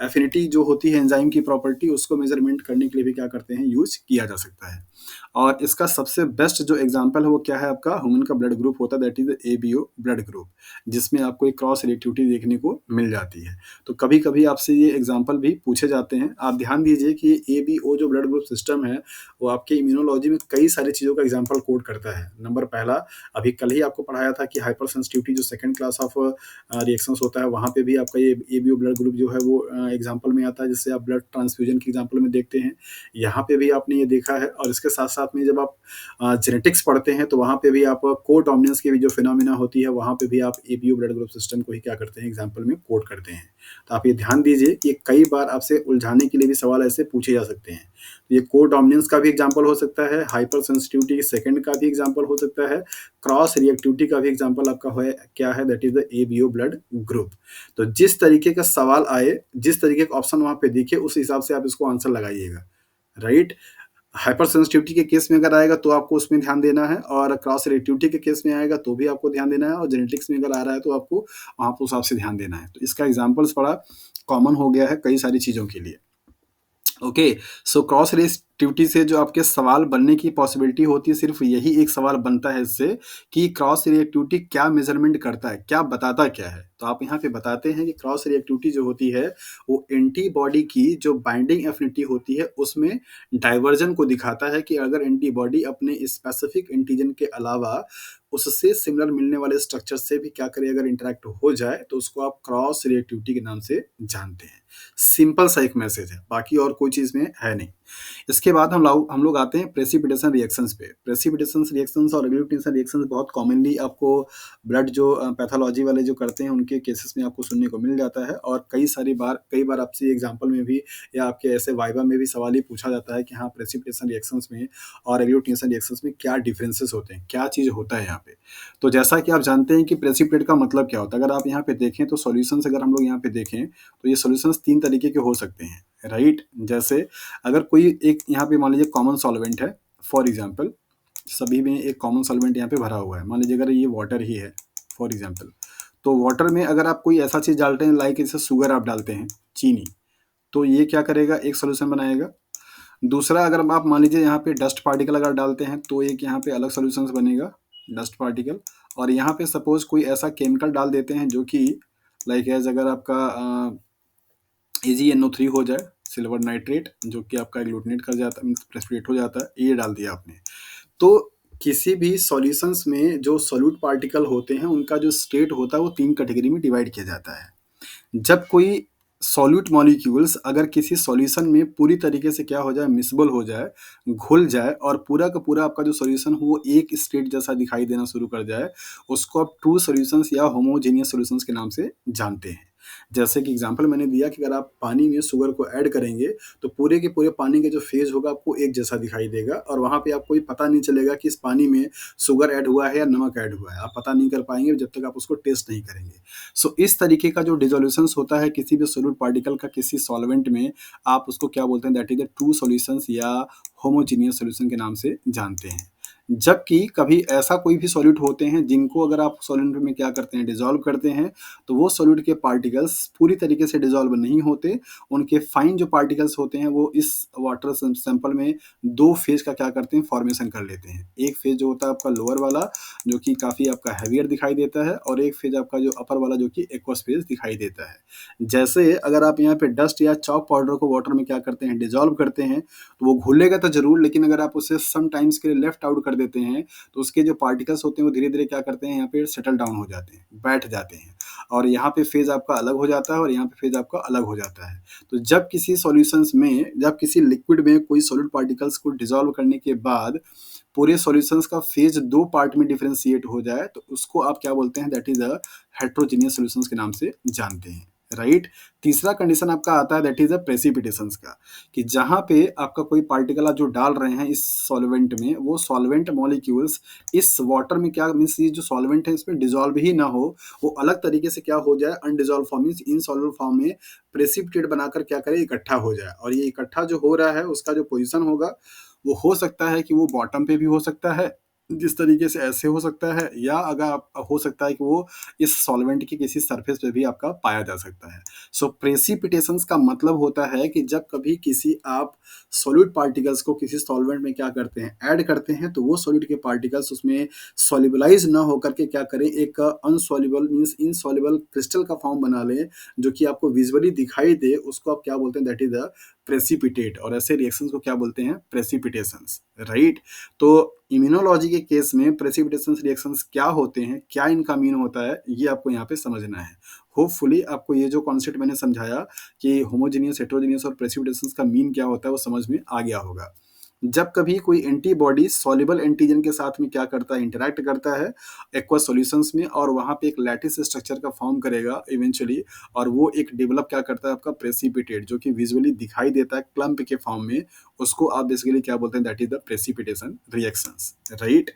एफिनिटी जो होती है एंजाइम की प्रॉपर्टी, उसको मेजरमेंट करने के लिए भी क्या करते हैं, यूज किया जा सकता है। और इसका सबसे बेस्ट जो एग्जांपल है वो क्या है, आपका ह्यूमन का ब्लड ग्रुप होता है, that is ABO blood group, जिसमें आपको एक क्रॉस रिएक्टिविटी देखने को मिल जाती है। तो कभी कभी आपसे ये एग्जाम्पल भी पूछे जाते हैं। आप ध्यान दीजिए कि एबीओ जो ब्लड ग्रुप सिस्टम है वो आपके इम्यूनोलॉजी में कई सारी चीज़ों का एग्जाम्पल कोड करता है। नंबर पहला, अभी कल ही आपको पढ़ाया था कि हाइपर सेंसिटिविटी जो सेकंड क्लास ऑफ रिएक्शंस होता है, वहाँ पे भी आपका ये एबीओ ब्लड ग्रुप जो है वो एग्जाम्पल में आता है, जिससे आप ब्लड ट्रांसफ्यूजन के एग्जाम्पल में देखते हैं। यहाँ पे भी आपने ये देखा है। और इसके साथ साथ में जब आप जेनेटिक्स पढ़ते हैं तो वहाँ पे भी आप को डोमिनेंस की भी जो फिनोमिना होती है, वहाँ पे भी आप एबीओ ब्लड ग्रुप सिस्टम को ही क्या करते हैं, एग्जाम्पल में कोड करते हैं। तो आप ये ध्यान दीजिए कि कई बार आपसे उलझाने के लिए भी सवाल ऐसे पूछे जा सकते हैं। तो ये को डोमिनेंस का भी एग्जाम्पल हो सकता है, हाइपर सेंसिटिविटी सेकंड का भी एग्जाम्पल हो सकता है, क्रॉस रिएक्टिविटी का भी एग्जाम्पल आपका है क्या है, that is the ABO blood group. तो जिस तरीके का सवाल आए, जिस तरीके का ऑप्शन वहाँ पे दिखे, उस हिसाब से आप इसको आंसर लगाइएगा, राइट। हाइपर सेंसिटिविटी के केस में अगर आएगा तो आपको उसमें ध्यान देना है, और क्रॉस रिएक्टिविटी के केस में आएगा तो भी आपको ध्यान देना है, और जेनेटिक्स में अगर आ रहा है तो आपको वहाँ पे उस हिसाब से ध्यान देना है। तो इसका एग्जाम्पल्स बड़ा कॉमन हो गया है कई सारी चीज़ों के लिए। ओके, सो क्रॉस रिएक्टिविटी से जो आपके सवाल बनने की पॉसिबिलिटी होती है, सिर्फ यही एक सवाल बनता है इससे कि क्रॉस रिएक्टिविटी क्या मेजरमेंट करता है, क्या बताता क्या है। तो आप यहाँ पे बताते हैं कि क्रॉस रिएक्टिविटी जो होती है वो एंटीबॉडी की जो बाइंडिंग एफिनिटी होती है उसमें डाइवर्जन को दिखाता है, कि अगर एंटीबॉडी अपने स्पेसिफिक एंटीजन के अलावा उससे सिमिलर मिलने वाले स्ट्रक्चर से भी क्या करे, अगर इंटरेक्ट हो जाए, तो उसको आप क्रॉस रिएक्टिविटी के नाम से जानते हैं। सिंपल सा एक मैसेज है, बाकी और कोई चीज़ में है नहीं। इसके बाद हम लोग आते हैं प्रेसिपिटेशन रिएक्शंस पे। प्रेसिपिटेशन रिएक्शंस और एग्लूटिनेशन रिएक्शंस बहुत कॉमनली आपको ब्लड जो पैथोलॉजी वाले जो करते हैं उनके केसेस में आपको सुनने को मिल जाता है। और कई बार आपसे एग्जाम्पल में भी या आपके ऐसे वाइवा में भी सवाल ही पूछा जाता है कि हाँ, प्रेसिपिटेशन रिएक्शंस में और एग्लूटिनेशन रिएक्शंस में क्या डिफरेंसेस होते हैं, क्या चीज़ होता है यहाँ पे। तो जैसा कि आप जानते हैं कि प्रेसिपिटेट का मतलब क्या होता है, अगर आप यहाँ पे देखें तो सॉल्यूशंस, अगर हम लोग यहाँ पे देखें तो ये सॉल्यूशंस 3 तरीके के हो सकते हैं, राइट। जैसे अगर कोई एक यहाँ पे मान लीजिए कॉमन सॉल्वेंट है, फॉर एग्जांपल सभी में एक कॉमन सॉल्वेंट यहाँ पे भरा हुआ है, मान लीजिए अगर ये वाटर ही है फॉर एग्जांपल, तो वाटर में अगर आप कोई ऐसा चीज़ डालते हैं, लाइक जैसे शुगर आप डालते हैं, चीनी, तो ये क्या करेगा, एक सोल्यूशन बनाएगा। दूसरा, अगर आप मान लीजिए यहाँ पे डस्ट पार्टिकल अगर डालते हैं तो एक यहाँ पे अलग सोल्यूशन बनेगा, डस्ट पार्टिकल। और यहाँ पे सपोज कोई ऐसा केमिकल डाल देते हैं जो कि लाइक एज अगर आपका AgNO3 हो जाए, सिल्वर नाइट्रेट, जो कि आपका एग्लूटिनेट कर जाता है, प्रेसिपिटेट हो जाता है, ये डाल दिया आपने। तो किसी भी सॉल्यूशंस में जो सोल्यूट पार्टिकल होते हैं उनका जो स्टेट होता है वो 3 कैटेगरी में डिवाइड किया जाता है। जब कोई सॉल्यूट मॉलिक्यूल्स अगर किसी सॉल्यूशन में पूरी तरीके से क्या हो जाए, मिसबल हो जाए, घुल जाए, और पूरा का पूरा आपका जो सॉल्यूशन हो वो एक स्टेट जैसा दिखाई देना शुरू कर जाए, उसको आप ट्रू सॉल्यूशंस या होमोजेनियस सॉल्यूशंस के नाम से जानते हैं। जैसे कि एग्जांपल मैंने दिया कि अगर आप पानी में शुगर को ऐड करेंगे तो पूरे के पूरे पानी का जो फेज होगा आपको एक जैसा दिखाई देगा, और वहाँ पे आपको ये पता नहीं चलेगा कि इस पानी में शुगर ऐड हुआ है या नमक ऐड हुआ है। आप पता नहीं कर पाएंगे जब तक आप उसको टेस्ट नहीं करेंगे। सो इस तरीके का जो डिसोल्यूशंस होता है किसी भी सोल्यूट पार्टिकल का किसी सॉल्वेंट में, आप उसको क्या बोलते हैं, that is the true solutions या होमोजीनियस सॉल्यूशन के नाम से जानते हैं। जबकि कभी ऐसा कोई भी सॉल्यूट होते हैं जिनको अगर आप सॉल्वेंट में क्या करते हैं, डिसॉल्व करते हैं, तो वो सॉल्यूट के पार्टिकल्स पूरी तरीके से डिसॉल्व नहीं होते। उनके फाइन जो पार्टिकल्स होते हैं वो इस वाटर सैंपल में 2 फेज का क्या करते हैं, फॉर्मेशन कर लेते हैं। एक फेज जो होता है आपका लोअर वाला, जो कि काफ़ी आपका हैवियर दिखाई देता है, और एक फेज आपका जो अपर वाला, जो कि एक्वस फेज दिखाई देता है। जैसे अगर आप यहाँ पे डस्ट या चॉक पाउडर को वाटर में क्या करते हैं, डिसॉल्व करते हैं, तो वो घुलेगा तो जरूर, लेकिन अगर आप उसे सम टाइम्स के लिए लेफ्ट आउट कर देते हैं तो उसके जो पार्टिकल्स होते हैं वो धीरे धीरे क्या करते हैं, यहाँ पे सेटल डाउन हो जाते हैं, बैठ जाते हैं, और यहाँ पे फेज आपका अलग हो जाता है और यहाँ पे फेज आपका अलग हो जाता है। तो जब किसी सॉल्यूशंस में, जब किसी लिक्विड में कोई सॉलिड पार्टिकल्स को डिसॉल्व करने के बाद पूरे सॉल्यूशंस का फेज 2 पार्ट में डिफरेंशिएट हो जाए, तो उसको आप क्या बोलते हैं, that is a heterogeneous solutions के नाम से जानते हैं, राइट। तीसरा कंडीशन आपका आता है दैट इज अ प्रेसिपिटेशंस का, कि जहां पे आपका कोई पार्टिकल आप जो डाल रहे हैं इस सॉल्वेंट में, वो सॉल्वेंट मॉलिक्यूल्स इस वाटर में क्या मीन्स, ये जो सॉल्वेंट है इसमें डिजोल्व ही ना हो, वो अलग तरीके से क्या हो जाए, undissolved form means insoluble form में प्रेसिपिटेट बनाकर क्या करे, इकट्ठा हो जाए। और ये इकट्ठा जो हो रहा है उसका जो पोजिशन होगा वो हो सकता है कि वो बॉटम पे भी हो सकता है, जिस तरीके से ऐसे हो सकता है, या अगर हो सकता है कि वो इस सॉल्वेंट की किसी सरफेस पे भी आपका पाया जा सकता है। सो प्रेसिपिटेशंस का मतलब होता है कि जब कभी किसी आप सॉलिड पार्टिकल्स को किसी सॉल्वेंट में क्या करते हैं, ऐड करते हैं, तो वो सॉलिड के पार्टिकल्स उसमें सॉल्युबलाइज ना होकर के क्या करें, एक अनसॉल्युबल मींस इनसॉल्युबल क्रिस्टल का फॉर्म बना लें, जो कि आपको विजुअली दिखाई दे, उसको आप क्या बोलते हैं, दैट इज द प्रेसिपिटेट। और ऐसे रिएक्शंस को क्या बोलते हैं, प्रेसिपिटेशंस, राइट। तो इम्यूनोलॉजी के केस में प्रेसिपिटेशन रिएक्शंस क्या होते हैं, क्या इनका मीन होता है, ये आपको यहाँ पे समझना है। होपफुली आपको ये जो कॉन्सेप्ट मैंने समझाया कि होमोजेनियस, हेटेरोजेनियस और प्रेसिपिटेशन का मीन क्या होता है, वो समझ में आ गया होगा। जब कभी कोई एंटीबॉडी सॉल्युबल एंटीजन के साथ में क्या करता है, इंटरैक्ट करता है एक्वा सॉल्यूशंस में, और वहां पे एक लैटिस स्ट्रक्चर का फॉर्म करेगा इवेंचुअली, और वो एक डेवलप क्या करता है, आपका प्रेसिपिटेट, जो कि विजुअली दिखाई देता है क्लम्प के फॉर्म में, उसको आप बेसिकली क्या बोलते हैं, that is the precipitation reactions, right.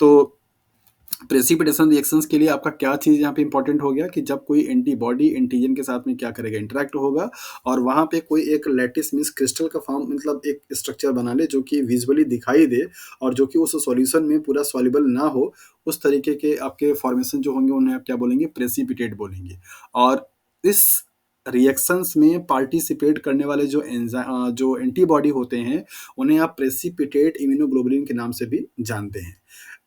तो प्रेसिपिटेशन रिएक्शंस के लिए आपका क्या चीज यहाँ पे इंपॉर्टेंट हो गया, कि जब कोई एंटीबॉडी एंटीजन के साथ में क्या करेगा, इंटरेक्ट होगा, और वहां पे कोई एक लैटिस मींस क्रिस्टल का फॉर्म, मतलब एक स्ट्रक्चर बना ले जो कि विजुअली दिखाई दे, और जो कि उस सॉल्यूशन में पूरा सॉल्युबल ना हो, उस तरीके के आपके फॉर्मेशन जो होंगे उन्हें आप क्या बोलेंगे, प्रेसिपिटेट बोलेंगे। और इस रिएक्शंस में पार्टिसिपेट करने वाले जो एंटीबॉडी होते हैं, उन्हें आप प्रेसिपिटेट इम्यूनोग्लोबुलिन के नाम से भी जानते हैं।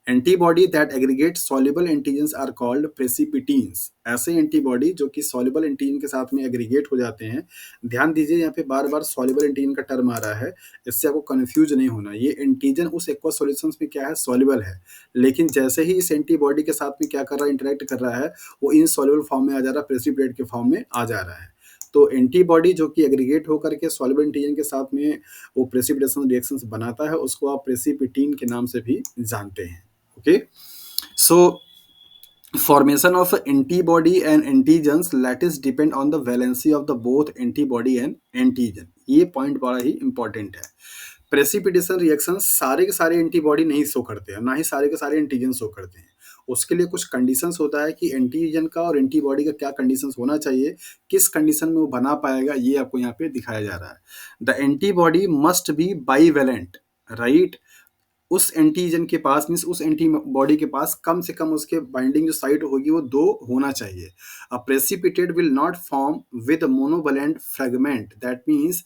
Antibody that aggregate soluble antigens are called precipitins. ऐसे एंटीबॉडी जो कि सॉल्युबल एंटीजन के साथ में एग्रीगेट हो जाते हैं। ध्यान दीजिए यहाँ पे बार बार सॉल्युबल एंटीजन का टर्म आ रहा है, इससे आपको कंफ्यूज नहीं होना। ये एंटीजन उस एक्वा सॉल्यूशंस में क्या है, सॉल्युबल है, लेकिन जैसे ही इस एंटीबॉडी के साथ में क्या कर रहा है, इंटरेक्ट कर रहा है, वो इनसॉल्युबल फॉर्म में आ जा रहा है, प्रेसिपिटेट के फॉर्म में आ जा रहा है। तो एंटीबॉडी जो कि एग्रीगेट होकर के सॉल्युबल एंटीजन के साथ में वो प्रेसिपिटेशन रिएक्शंस बनाता है, उसको आप प्रेसिपिटीन के नाम से भी जानते हैं। Okay, so formation of antibody and antigens lattice depend on the valency of the both antibody and antigen। ये पॉइंट बड़ा ही इंपॉर्टेंट है। प्रेसिपिटेशन रिएक्शन सारे के सारे एंटीबॉडी नहीं शो करते हैं, ना ही सारे के सारे एंटीजन शो करते हैं। उसके लिए कुछ कंडीशंस होता है कि एंटीजन का और एंटीबॉडी का क्या कंडीशंस होना चाहिए, किस कंडीशन में वो बना पाएगा, ये आपको यहाँ पे दिखाया जा रहा है। The antibody must be bivalent, right. उस एंटीजन के पास मीन्स उस एंटीबॉडी के पास कम से कम उसके बाइंडिंग जो साइट होगी वो 2 होना चाहिए। A precipitate will not form with monovalent fragment, that means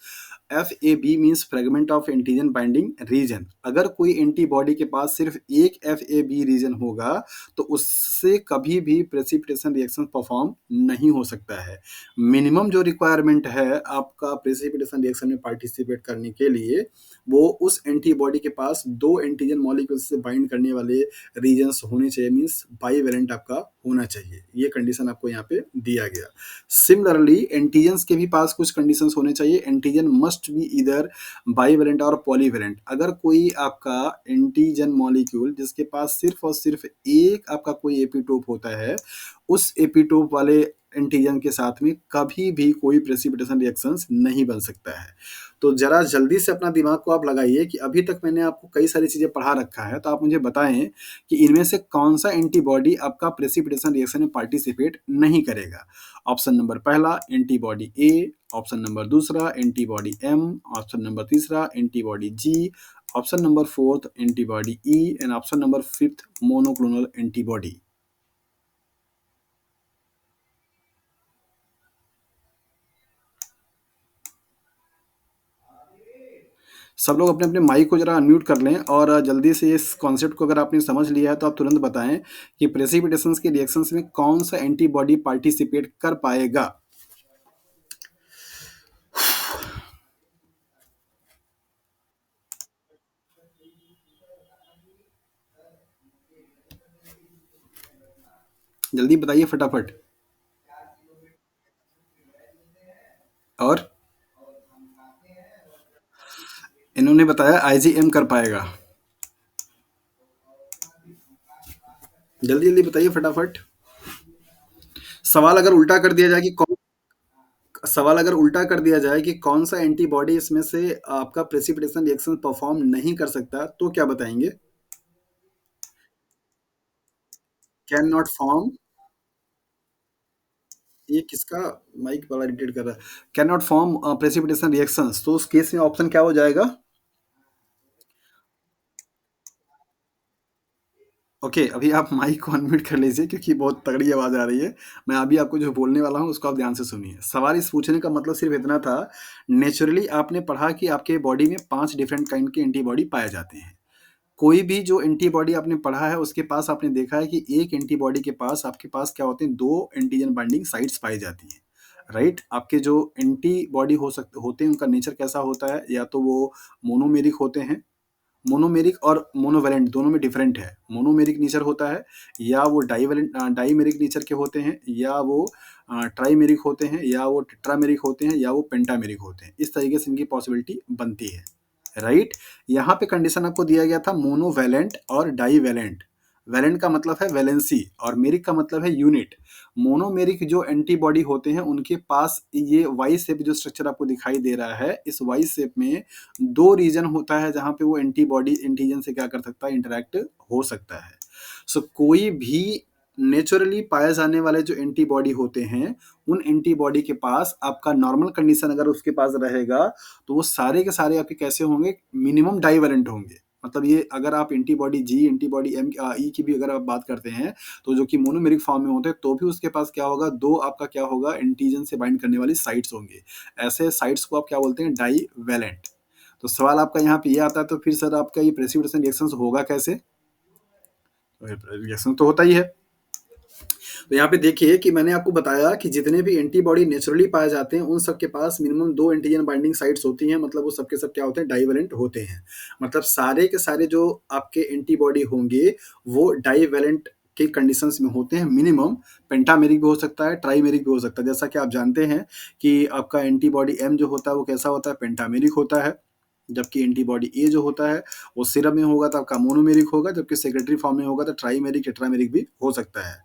FAB means fragment of antigen binding region. अगर कोई एंटीबॉडी के पास सिर्फ एक FAB रीजन होगा तो उससे कभी भी प्रेसिपिटेशन रिएक्शन परफॉर्म नहीं हो सकता है। मिनिमम जो रिक्वायरमेंट है आपका प्रेसिपिटेशन रिएक्शन में पार्टिसिपेट करने के लिए, वो उस एंटीबॉडी के पास 2 एंटीजन मॉलिक्यूल्स से बाइंड करने वाले रीजन्स होने चाहिए, मींस बाईवेलेंट आपका होना चाहिए। ये कंडीशन आपको यहाँ पे दिया गया। सिमिलरली एंटीजन्स के भी पास कुछ कंडीशंस होने चाहिए। एंटीजन मस्ट बी इधर बाईवेलेंट और पॉलीवेलेंट। अगर कोई आपका एंटीजन मॉलिक्यूल जिसके पास सिर्फ और सिर्फ एक आपका कोई एपिटोप होता है, उस एपिटोप वाले एंटीजन के साथ में कभी भी कोई प्रेसिपिटेशन रिएक्शंस नहीं बन सकता है। तो जरा जल्दी से अपना दिमाग को आप लगाइए कि अभी तक मैंने आपको कई सारी चीजें पढ़ा रखा है, तो आप मुझे बताएं कि इनमें से कौन सा एंटीबॉडी आपका प्रेसिपिटेशन रिएक्शन में पार्टिसिपेट नहीं करेगा। ऑप्शन नंबर पहला एंटीबॉडी ए, ऑप्शन नंबर दूसरा एंटीबॉडी एम, ऑप्शन नंबर तीसरा antibody G, option number fourth antibody E, and option number fifth monoclonal antibody. सब लोग अपने अपने माइक को जरा अनम्यूट कर लें और जल्दी से इस कॉन्सेप्ट को अगर आपने समझ लिया है तो आप तुरंत बताएं कि प्रेसिपिटेशंस के रिएक्शंस में कौन सा एंटीबॉडी पार्टिसिपेट कर पाएगा। जल्दी बताइए फटाफट। और इन्होंने बताया IgM कर पाएगा। जल्दी जल्दी बताइए फटाफट। सवाल अगर उल्टा कर दिया जाए कि कौन सवाल अगर उल्टा कर दिया जाए कि कौन-सा एंटीबॉडी इसमें से आपका प्रेसिपिटेशन रिएक्शन परफ़ॉर्म नहीं कर सकता, तो क्या बताएँगे? कैन नॉट फॉर्म ये किसका माइक बड़ा इरिटेट कर रहा है। Can not form precipitation reactions तो उस केस में ऑप्शन क्या हो जाएगा? ओके, अभी आप माइक को अनम्यूट कर लीजिए क्योंकि बहुत तगड़ी आवाज़ आ रही है। मैं अभी आपको जो बोलने वाला हूँ उसको आप ध्यान से सुनिए। सवाल इस पूछने का मतलब सिर्फ़ इतना था, नेचुरली आपने पढ़ा कि आपके बॉडी में 5 डिफरेंट काइंड के एंटीबॉडी पाए जाते हैं। कोई भी जो एंटीबॉडी आपने पढ़ा है उसके पास आपने देखा है कि एक एंटीबॉडी के पास आपके पास क्या होते हैं 2 एंटीजन बाइंडिंग साइट्स पाई जाती हैं, राइट? आपके जो एंटीबॉडी होते हैं उनका नेचर कैसा होता है या तो वो मोनोमेरिक होते हैं, मोनोमेरिक और मोनोवैलेंट दोनों में डिफरेंट है। मोनोमेरिक नेचर होता है या वो डाइमेरिक नेचर के होते हैं या वो ट्राइमेरिक होते हैं या वो टेट्रामेरिक होते हैं या वो पेंटामेरिक होते हैं। इस तरीके से इनकी पॉसिबिलिटी बनती है। राइट। यहाँ पे कंडीशन आपको दिया गया था मोनोवैलेंट और डाईवैलेंट। वैलेंट का मतलब है वैलेंसी और मेरिक का मतलब है यूनिट। मोनोमेरिक जो एंटीबॉडी होते हैं उनके पास ये वाई शेप जो स्ट्रक्चर आपको दिखाई दे रहा है, इस वाई शेप में दो रीजन होता है जहां पे वो एंटीबॉडी एंटीजन से क्या कर सकता है, इंटरेक्ट हो सकता है। सो कोई भी नेचुरली पाए जाने वाले जो एंटीबॉडी होते हैं, उन एंटीबॉडी के पास आपका नॉर्मल कंडीशन अगर उसके पास रहेगा तो वो सारे के सारे आपके कैसे होंगे, मिनिमम डाइवेलेंट होंगे। मतलब ये अगर आप एंटीबॉडी जी, एंटीबॉडी एम ई की भी अगर आप बात करते हैं तो जो कि मोनोमेरिक फॉर्म में होते हैं तो भी उसके पास क्या होगा, दो आपका क्या होगा, एंटीजन से बाइंड करने वाली साइट्स होंगे। ऐसे साइट्स को आप क्या बोलते हैं, डाइवेलेंट। तो सवाल आपका यहाँ पे ये आता है तो फिर सर आपका ये प्रेसिपिटेशन रिएक्शन होगा कैसे? रिएक्शन तो होता ही है। तो यहाँ पे देखिए कि मैंने आपको बताया कि जितने भी एंटीबॉडी नेचुरली पाए जाते हैं उन सब के पास मिनिमम दो एंटीजन बाइंडिंग साइट्स होती हैं, मतलब वो सबके सब क्या होते हैं, डाइवेलेंट होते हैं। मतलब सारे के सारे जो आपके एंटीबॉडी होंगे वो डाइवेलेंट के कंडीशंस में होते हैं मिनिमम। पेंटामेरिक भी हो सकता है, ट्राइमेरिक भी हो सकता है। जैसा कि आप जानते हैं कि आपका एंटीबॉडी एम जो होता है वो कैसा होता है, पेंटामेरिक होता है। जबकि एंटीबॉडी ए जो होता है वो सीरम में होगा तो आपका मोनोमेरिक होगा, जबकि सेक्रेटरी फॉर्म में होगा तो ट्राइमेरिक टेट्रामेरिक भी हो सकता है।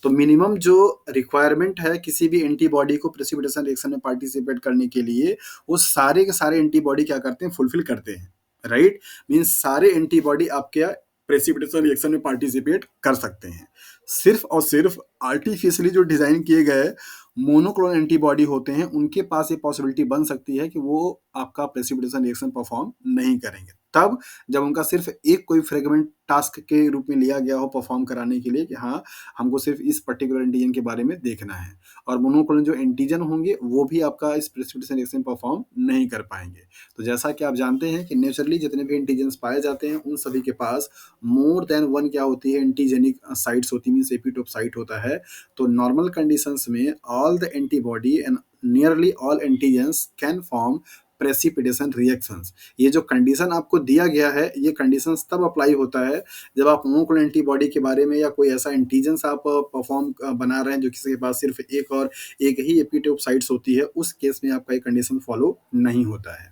तो मिनिमम जो रिक्वायरमेंट है किसी भी एंटीबॉडी को प्रेसिपिटेशन रिएक्शन में पार्टिसिपेट करने के लिए, वो सारे के सारे एंटीबॉडी क्या करते हैं, फुलफिल करते हैं। राइट। मीन्स सारे एंटीबॉडी आपके प्रेसिपिटेशन रिएक्शन में पार्टिसिपेट कर सकते हैं। सिर्फ और सिर्फ आर्टिफिशियली जो डिजाइन किए गए मोनोक्लोनल एंटीबॉडी होते हैं उनके पास ये पॉसिबिलिटी बन सकती है कि वो आपका प्रेसिपिटेशन रिएक्शन परफॉर्म नहीं करेंगे, तब जब उनका सिर्फ एक कोई फ्रेगमेंट टास्क के रूप में लिया गया हो परफॉर्म कराने के लिए कि हाँ हमको सिर्फ इस पर्टिकुलर एंटीजन के बारे में देखना है। और मोनोक्लोनल जो एंटीजन होंगे वो भी आपका इस प्रेसिपिटेशन रिएक्शन परफॉर्म नहीं कर पाएंगे। तो जैसा कि आप जानते हैं कि नेचुरली जितने भी एंटीजन पाए जाते हैं उन सभी के पास मोर देन वन क्या होती है, एंटीजेनिक साइट्स होती है, एपिटोप साइट होता है। तो नॉर्मल कंडीशंस में all the antibody and nearly all antigens can form precipitation reactions. ये जो कंडीशन आपको दिया गया है ये कंडीशंस तब अप्लाई होता है जब आप मोनोक्लोनल एंटीबॉडी के बारे में या कोई ऐसा एंटीजेंस आप परफॉर्म बना रहे हैं जो किसी के पास सिर्फ एक और एक ही एपिटोप साइट्स होती है, उस केस में आपका ये कंडीशन फॉलो नहीं होता है।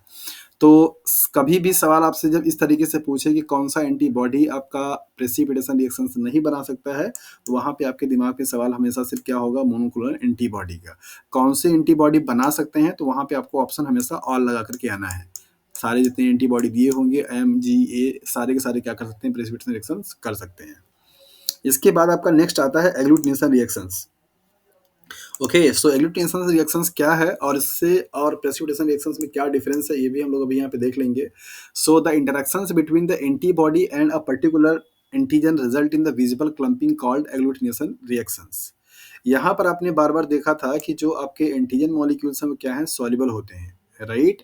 तो कभी भी सवाल आपसे जब इस तरीके से पूछे कि कौन सा एंटीबॉडी आपका प्रेसिपिटेशन रिएक्शन नहीं बना सकता है, तो वहाँ पे आपके दिमाग में सवाल हमेशा सिर्फ क्या होगा, मोनोक्लोनल एंटीबॉडी का। कौन से एंटीबॉडी बना सकते हैं, तो वहाँ पे आपको ऑप्शन हमेशा ऑल लगा करके आना है। सारे जितने एंटीबॉडी दिए होंगे एम जी ए सारे के सारे क्या कर सकते हैं, प्रेसिपिटेशन रिएक्शन कर सकते हैं। इसके बाद आपका नेक्स्ट आता है एग्लूटिनेशन रिएक्शंस। ओके, सो एग्लूटिनेशन रिएक्शंस क्या है और इससे और प्रेसिपिटेशन रिएक्शंस में क्या डिफरेंस है, ये भी हम लोग अभी यहाँ पे देख लेंगे। So the interactions between the antibody and a particular antigen result in the visible clumping called agglutination reactions. यहाँ पर आपने बार बार देखा था कि जो आपके एंटीजन मॉलिक्यूल्स हैं वो क्या है, सॉल्युबल होते हैं, राइट।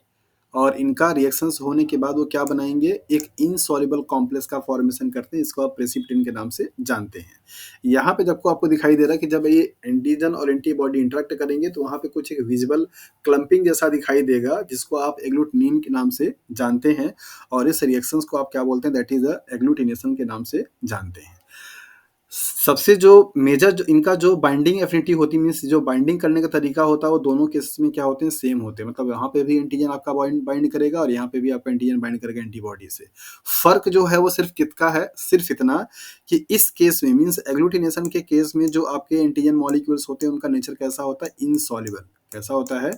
और इनका रिएक्शंस होने के बाद वो क्या बनाएंगे, एक इनसॉल्युबल कॉम्प्लेक्स का फॉर्मेशन करते हैं, इसको आप प्रेसिपिटेंट के नाम से जानते हैं। यहाँ पे जब को आपको दिखाई दे रहा है कि जब ये एंटीजन और एंटीबॉडी इंटरेक्ट करेंगे तो वहाँ पे कुछ एक विजिबल क्लम्पिंग जैसा दिखाई देगा जिसको आप एग्लूटिनिन के नाम से जानते हैं। और इस रिएक्शंस को आप क्या बोलते हैं, दैट इज एग्लूटिनेशन के नाम से जानते हैं। सबसे जो मेजर जो इनका जो बाइंडिंग एफिनिटी होती है, मीन्स जो बाइंडिंग करने का तरीका होता है वो दोनों केस में क्या होते हैं, सेम होते हैं। मतलब यहाँ पे भी एंटीजन आपका बाइंड करेगा और यहाँ पे भी आपका एंटीजन बाइंड करेगा एंटीबॉडी से। फर्क जो है वो सिर्फ कितना है, सिर्फ इतना कि इस केस में मीन्स एग्लूटिनेशन के केस में जो आपके एंटीजन मॉलिक्यूल्स होते हैं उनका नेचर कैसा होता है, इनसॉल्युबल। कैसा होता है,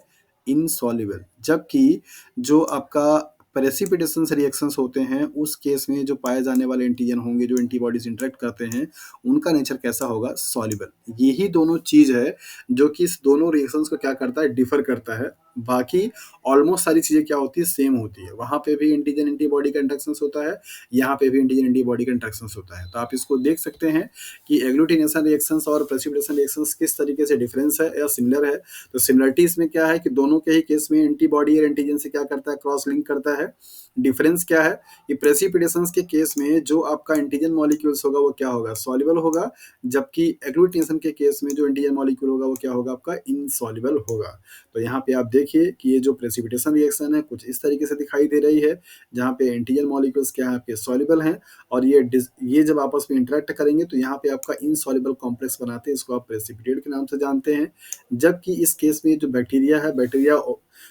इनसॉल्युबल। जबकि जो आपका प्रेसिपिटेशन रिएक्शंस होते हैं, उस केस में जो पाए जाने वाले एंटीजन होंगे, जो एंटीबॉडीज इंटरेक्ट करते हैं, उनका नेचर कैसा होगा? सॉल्युबल। यही दोनों चीज है जो कि इस दोनों रिएक्शंस को क्या करता है? डिफर करता है। बाकी ऑलमोस्ट सारी चीजें क्या होती है? सेम होती है। वहां पे भी एंटीजन एंटीबॉडी का इंटरेक्शन होता है, यहाँ पे भी एंटीजन एंटीबॉडी का इंटरेक्शन होता है। तो आप इसको देख सकते हैं कि एग्लूटिनेशन रिएक्शंस और प्रेसिपिटेशन रिएक्शंस किस तरीके से डिफरेंस है या सिमिलर है। तो सिमिलरिटी इसमें क्या है कि दोनों के ही केस में एंटीबॉडी और एंटीजन से क्या करता है? क्रॉस लिंक करता है। डिफरेंस क्या है कि प्रेसिपिटेशन के केस में जो आपका एंटीजन मॉलिक्यूल्स होगा वो क्या होगा? सॉल्युबल होगा। जबकि एग्लूटिनेशन के केस में जो एंटीजन मॉलिक्यूल होगा वो क्या होगा? आपका इनसॉल्युबल होगा। तो यहाँ पे आप देखिए कि ये जो प्रेसिपिटेशन रिएक्शन है कुछ इस तरीके से दिखाई दे रही है, जहाँ पे एंटीजन मॉलिक्यूल्स क्या है? आपके सॉल्युबल हैं, और ये जब आपस में इंटरेक्ट करेंगे तो यहाँ पे आपका इनसॉल्युबल कॉम्प्लेक्स बनाते हैं, इसको आप प्रेसिपिटेट के नाम से जानते हैं। जबकि इस केस में जो बैक्टीरिया है, बैक्टीरिया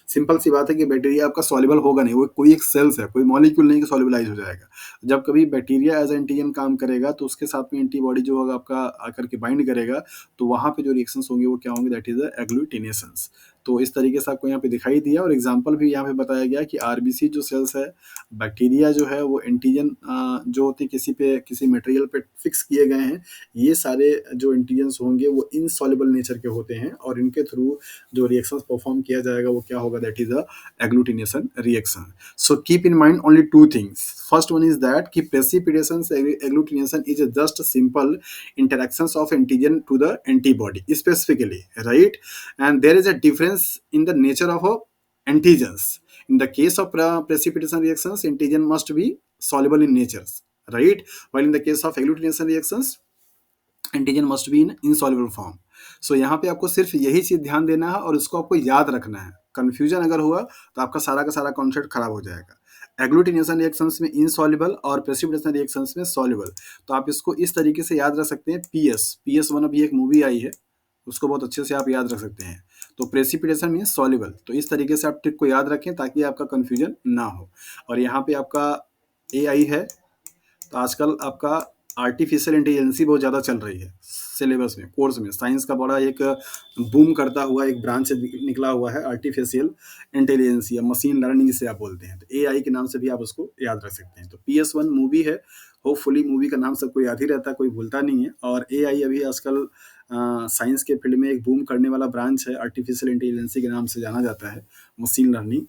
सिंपल सी बात है कि बैक्टीरिया आपका सॉल्युबल होगा नहीं, वो कोई एक सेल्स है, कोई मॉलिक्यूल नहीं कि सॉल्युबलाइज हो जाएगा। जब कभी बैक्टीरिया एज एंटीजन काम करेगा तो उसके साथ में एंटीबॉडी जो होगा आपका आकर के बाइंड करेगा, तो वहां पे जो रिएक्शंस होंगे वो क्या होंगे? That is agglutinations. तो इस तरीके से आपको यहाँ पे दिखाई दिया, और एग्जाम्पल भी यहाँ पे बताया गया कि आरबीसी जो सेल्स है, बैक्टीरिया जो है वो एंटीजन जो होती है किसी मटेरियल पे फिक्स किए गए हैं, ये सारे जो एंटीजन्स होंगे वो इनसॉल्युबल नेचर के होते हैं, और इनके थ्रू जो रिएक्शंस परफॉर्म किया जाएगा वो क्या होगा? That is a agglutination reaction. So keep in mind only two things. First one is that कि precipitation agglutination is just simple interactions of antigen to the antibody specifically, right? And there is a difference in the nature of antigens. In the case of precipitation reactions, antigen must be soluble in nature, right? While in the case of agglutination reactions, antigen must be in insoluble form. So यहाँ पे आपको सिर्फ यही चीज ध्यान देना है और इसको आपको याद रखना है। कंफ्यूजन अगर हुआ तो आपका सारा का सारा कॉन्सेप्ट खराब हो जाएगा। एग्लूटिनेशन रिएक्शंस में इनसॉल्युबल और प्रेसिपिटेशन रिएक्शंस में सॉल्युबल। तो आप इसको इस तरीके से याद रख सकते हैं। पीएस वन अभी एक मूवी आई है, उसको बहुत अच्छे से आप याद रख सकते हैं। तो प्रेसिपिटेशन मीन सॉल्युबल, तो इस तरीके से आप ट्रिक को याद रखें ताकि आपका कंफ्यूजन ना हो। और यहाँ पे आपका एआई है, तो आजकल आपका आर्टिफिशियल इंटेलिजेंसी बहुत ज़्यादा चल रही है सिलेबस में, कोर्स में। साइंस का बड़ा एक बूम करता हुआ एक ब्रांच निकला हुआ है, आर्टिफिशियल इंटेलिजेंस या मशीन लर्निंग जिसे आप बोलते हैं। तो एआई के नाम से भी आप उसको याद रख सकते हैं। तो PS1 मूवी है, होपफुली मूवी का नाम सबको याद ही रहता है, कोई भूलता नहीं है। और एआई अभी आजकल साइंस के फील्ड में एक बूम करने वाला ब्रांच है, आर्टिफिशियल इंटेलिजेंसी के नाम से जाना जाता है, मशीन लर्निंग।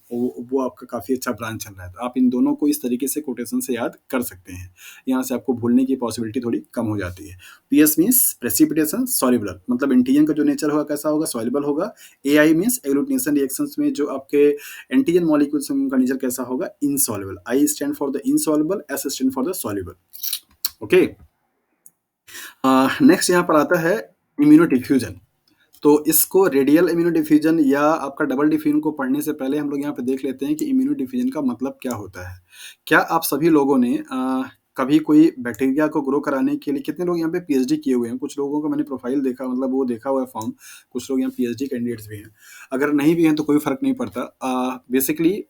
वो आपका काफ़ी अच्छा ब्रांच चल रहा है। तो आप इन दोनों को इस तरीके से कोटेशन से याद कर सकते हैं, यहाँ से आपको भूलने की पॉसिबिलिटी थोड़ी कम हो जाती है। पीएस मीन्स प्रेसिपिटेशन सॉल्युबल, मतलब एंटीजन का जो नेचर होगा कैसा होगा? सॉल्युबल होगा। एआई मीन्स एग्लूटिनेशन रिएक्शंस में जो आपके एंटीजन मॉलिक्यूल्स का नेचर कैसा होगा? Insoluble. I stand for the insoluble, S stand for the soluble. Okay, next यहाँ पर आता है इम्यूनोडिफ्यूजन। तो इसको रेडियल इम्यूनोडिफ्यूजन या आपका डबल डिफ्यूजन को पढ़ने से पहले हम लोग यहाँ पे देख लेते हैं कि इम्यूनोडिफ्यूजन का मतलब क्या होता है। क्या आप सभी लोगों ने कभी कोई बैक्टीरिया को ग्रो कराने के लिए, कितने लोग यहाँ पे पीएचडी किए हुए हैं? कुछ लोगों का मैंने प्रोफाइल देखा, मतलब वो देखा हुआ है फॉर्म। कुछ लोग यहाँ पीएचडी कैंडिडेट्स भी हैं। अगर नहीं भी हैं तो कोई फर्क नहीं पड़ता। बेसिकली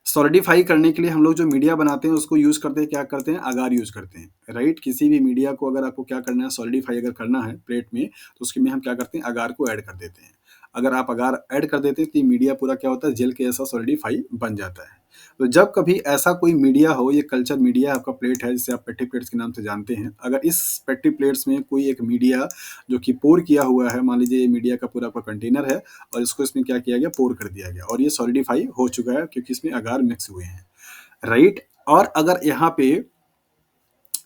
सॉलिडिफाई करने के लिए हम लोग जो मीडिया बनाते हैं उसको यूज करते हैं, क्या करते हैं? अगार यूज करते हैं, राइट। किसी भी मीडिया को अगर आपको क्या करना है, सॉलिडिफाई अगर करना है प्लेट में, तो उसके में हम क्या करते हैं? अगार को ऐड कर देते हैं। अगर आप अगार ऐड कर देते हैं तो ये मीडिया पूरा क्या होता है? जेल के ऐसा सॉलिडिफाई बन जाता है। तो जब कभी ऐसा कोई मीडिया हो, ये कल्चर मीडिया आपका प्लेट है जिसे आप पेट्टी प्लेट्स के नाम से जानते हैं, अगर इस पेट्टी प्लेट्स में कोई एक मीडिया जो कि पोर किया हुआ है, मान लीजिए ये मीडिया का पूरा आपका कंटेनर है और इसको इसमें क्या किया गया? पोर कर दिया गया, और ये सॉलिडिफाई हो चुका है क्योंकि इसमें अगार मिक्स हुए हैं, राइट। और अगर यहाँ पे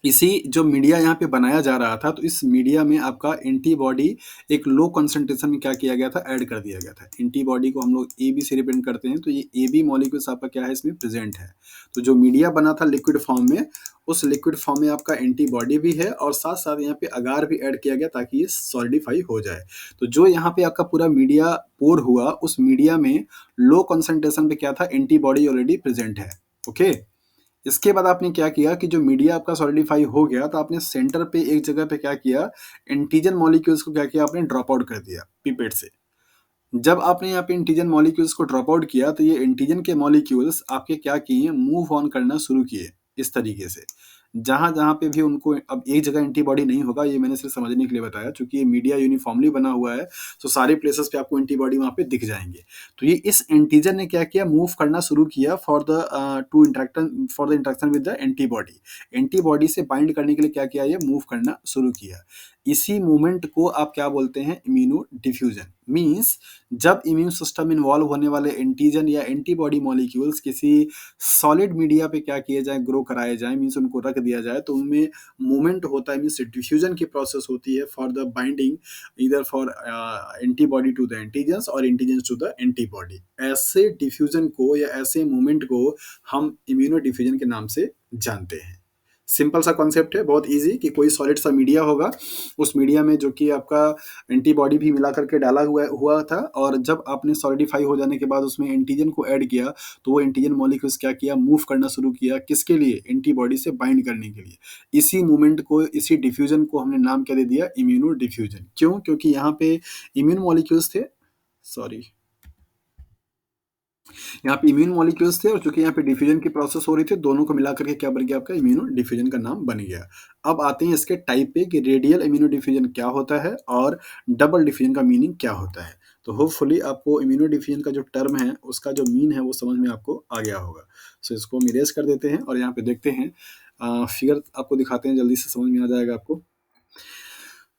इसी जो मीडिया यहाँ पे बनाया जा रहा था, तो इस मीडिया में आपका एंटीबॉडी एक लो कंसंट्रेशन में क्या किया गया था? ऐड कर दिया गया था। एंटीबॉडी को हम लोग AB से रिप्रेजेंट करते हैं, तो ये AB मॉलिक्यूल्स आपका क्या है? इसमें प्रेजेंट है। तो जो मीडिया बना था लिक्विड फॉर्म में, उस लिक्विड फॉर्म में आपका एंटीबॉडी भी है और साथ साथ यहाँ पे अगार भी ऐड किया गया ताकि ये सॉलिडिफाई हो जाए। तो जो यहाँ पे आपका पूरा मीडिया पोर हुआ, उस मीडिया में लो कंसंट्रेशन पे क्या था? एंटीबॉडी ऑलरेडी प्रेजेंट है। ओके, इसके बाद आपने क्या किया कि जो मीडिया आपका सॉलिडिफाई हो गया, तो आपने सेंटर पे एक जगह पे क्या किया? एंटीजन मॉलिक्यूल्स को क्या किया? आपने ड्रॉप आउट कर दिया पिपेट से। जब आपने यहाँ पे एंटीजन मॉलिक्यूल्स को ड्रॉप आउट किया, तो ये एंटीजन के मॉलिक्यूल्स आपके क्या किए? मूव ऑन करना शुरू किए इस तरीके से। जहाँ-जहाँ पे भी उनको अब एक जगह एंटीबॉडी नहीं होगा, ये मैंने सिर्फ़ समझने के लिए बताया, चूँकि ये मीडिया यूनिफ़ॉर्मली बना हुआ है, तो सारे प्लेसेस पे आपको एंटीबॉडी वहाँ पे दिख जाएँगे। तो ये इस एंटीजन ने क्या किया, मूव करना शुरू किया for the interaction with the antibody. Antibody से बाइंड करने के लिए क्या किया, ये मूव करना शुरू किया। इसी मूवमेंट को आप क्या बोलते हैं, इम्यूनो डिफ्यूजन। मीन्स जब इम्यून सिस्टम इन्वॉल्व होने वाले एंटीजन या एंटीबॉडी मॉलिक्यूल्स किसी सॉलिड मीडिया पे क्या किए जाए, ग्रो कराए जाए, मीन्स उनको रख दिया जाए, तो उनमें मूवमेंट होता है, मीन्स डिफ्यूजन की प्रोसेस होती है for the binding either for antibody to the antigens और एंटीजेंस टू द एंटीबॉडी। ऐसे डिफ्यूजन को या ऐसे मूवमेंट को हम इम्यूनो डिफ्यूजन के नाम से जानते हैं। सिंपल सा कॉन्सेप्ट है, बहुत ईजी, कि कोई सॉलिड सा मीडिया होगा, उस मीडिया में जो कि आपका एंटीबॉडी भी मिला करके डाला हुआ हुआ था, और जब आपने सॉलिडिफाई हो जाने के बाद उसमें एंटीजन को ऐड किया, तो वो एंटीजन मॉलिक्यूल्स क्या किया, मूव करना शुरू किया, किसके लिए, एंटीबॉडी से बाइंड करने के लिए। इसी मूवमेंट को, इसी डिफ्यूजन को हमने नाम क्या दे दिया, इम्यूनो डिफ्यूजन। क्यों? क्योंकि यहाँ पे इम्यून मॉलिक्यूल्स थे, सॉरी, यहाँ पे इम्यून मॉलिक्यूल्स थे, और चूंकि यहाँ पे डिफ्यूजन की प्रोसेस हो रही थी, दोनों को मिलाकर के क्या बन गया, आपका इम्यूनो डिफ्यूजन का नाम बन गया। अब आते हैं इसके टाइप पे, कि रेडियल इम्यूनो डिफ्यूजन क्या होता है और डबल डिफ्यूजन का मीनिंग क्या होता है। तो होपफुली आपको इम्यूनो डिफ्यूजन का जो टर्म है, उसका जो मीन है, वो समझ में आपको आ गया होगा। सो इसको हम इरेज कर देते हैं और यहाँ पे देखते हैं, फिगर आपको दिखाते हैं, जल्दी से समझ में आ जाएगा आपको।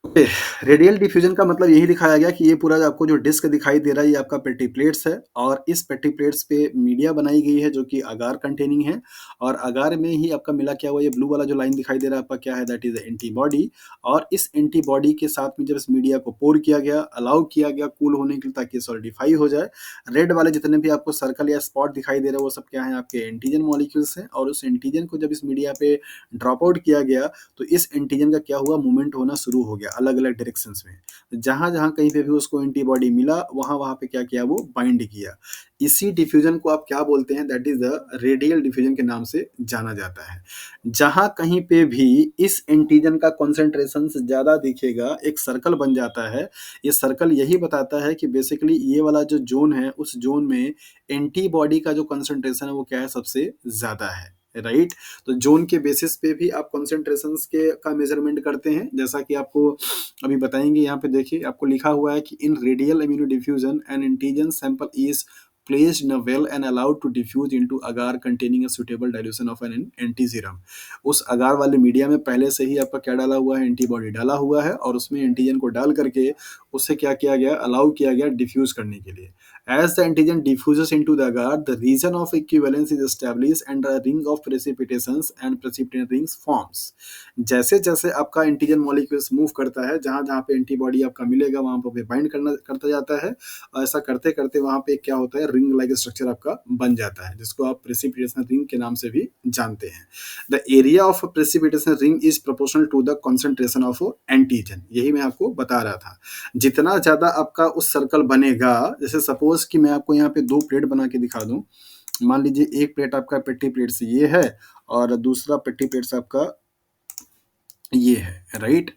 ओके, रेडियल डिफ्यूजन का मतलब यही दिखाया गया कि ये पूरा जो आपको जो डिस्क दिखाई दे रहा है, ये आपका पेटी प्लेट्स है, और इस पेटी प्लेट्स पे मीडिया बनाई गई है जो कि अगार कंटेनिंग है, और अगार में ही आपका मिला क्या हुआ, ये ब्लू वाला जो लाइन दिखाई दे रहा है आपका, क्या है, दैट इज एंटीबॉडी। और इस एंटीबॉडी के साथ में जब इस मीडिया को पोर किया गया, अलाउ किया गया कूल होने के लिए, ताकि सॉलिडिफाई हो जाए। रेड वाले जितने भी आपको सर्कल या स्पॉट दिखाई दे रहे हैं, वो सब क्या है, आपके एंटीजन मॉलिक्यूल्स हैं, और उस एंटीजन को जब इस मीडिया पे ड्रॉप आउट किया गया, तो इस एंटीजन का क्या हुआ, मूवमेंट होना शुरू हो गया अलग अलग डायरेक्शंस में। जहां जहां कहीं पे भी उसको एंटीबॉडी मिला, वहां वहां पे क्या किया, वो बाइंड किया। इसी डिफ्यूजन को आप क्या बोलते हैं, that is the radial diffusion के नाम से जाना जाता है। जहां कहीं पे भी इस एंटीजन का कॉन्सेंट्रेशन ज्यादा दिखेगा, एक सर्कल बन जाता है। ये सर्कल यही बताता है कि बेसिकली ये वाला जो जोन है, उस जोन में एंटीबॉडी का जो कंसंट्रेशन है, वो क्या है, सबसे ज्यादा है, राइट। तो जोन के बेसिस पे भी आप कॉन्सेंट्रेशंस के का मेजरमेंट करते हैं, जैसा कि आपको अभी बताएंगे। यहाँ पे देखिए, आपको लिखा हुआ है कि in radial immunodiffusion an antigen sample is placed in a well and allowed to diffuse into agar containing a suitable dilution of an antiserum। उस अगार वाले मीडिया में पहले से ही आपका क्या डाला हुआ है, एंटीबॉडी डाला हुआ है, और उसमें एंटीजन को डाल करके उससे क्या किया गया, अलाउ किया गया डिफ्यूज करने के लिए। As the antigen diffuses into the agar, the region of equivalence is established and a ring of precipitations and precipitin rings forms। जैसे जैसे आपका एंटीजन मॉलिक्यूल्स मूव करता है, जहां जहां पे एंटीबॉडी आपका मिलेगा, वहां पर बाइंड करना करता जाता है। ऐसा करते करते वहां पे क्या होता है, रिंग लाइक स्ट्रक्चर आपका बन जाता है, जिसको आप प्रेसिपिटेशन रिंग के नाम से भी जानते हैं। The area of precipitation ring is proportional to the concentration of antigen. यही मैं आपको बता रहा था। जितना ज्यादा आपका उस सर्कल बनेगा, जैसे सपोज कि मैं आपको यहाँ पे दो प्लेट बना के दिखा दूं। मान लीजिए एक प्लेट आपका पेटी प्लेट से ये है, और दूसरा पेटी प्लेट से आपका ये है, राइट।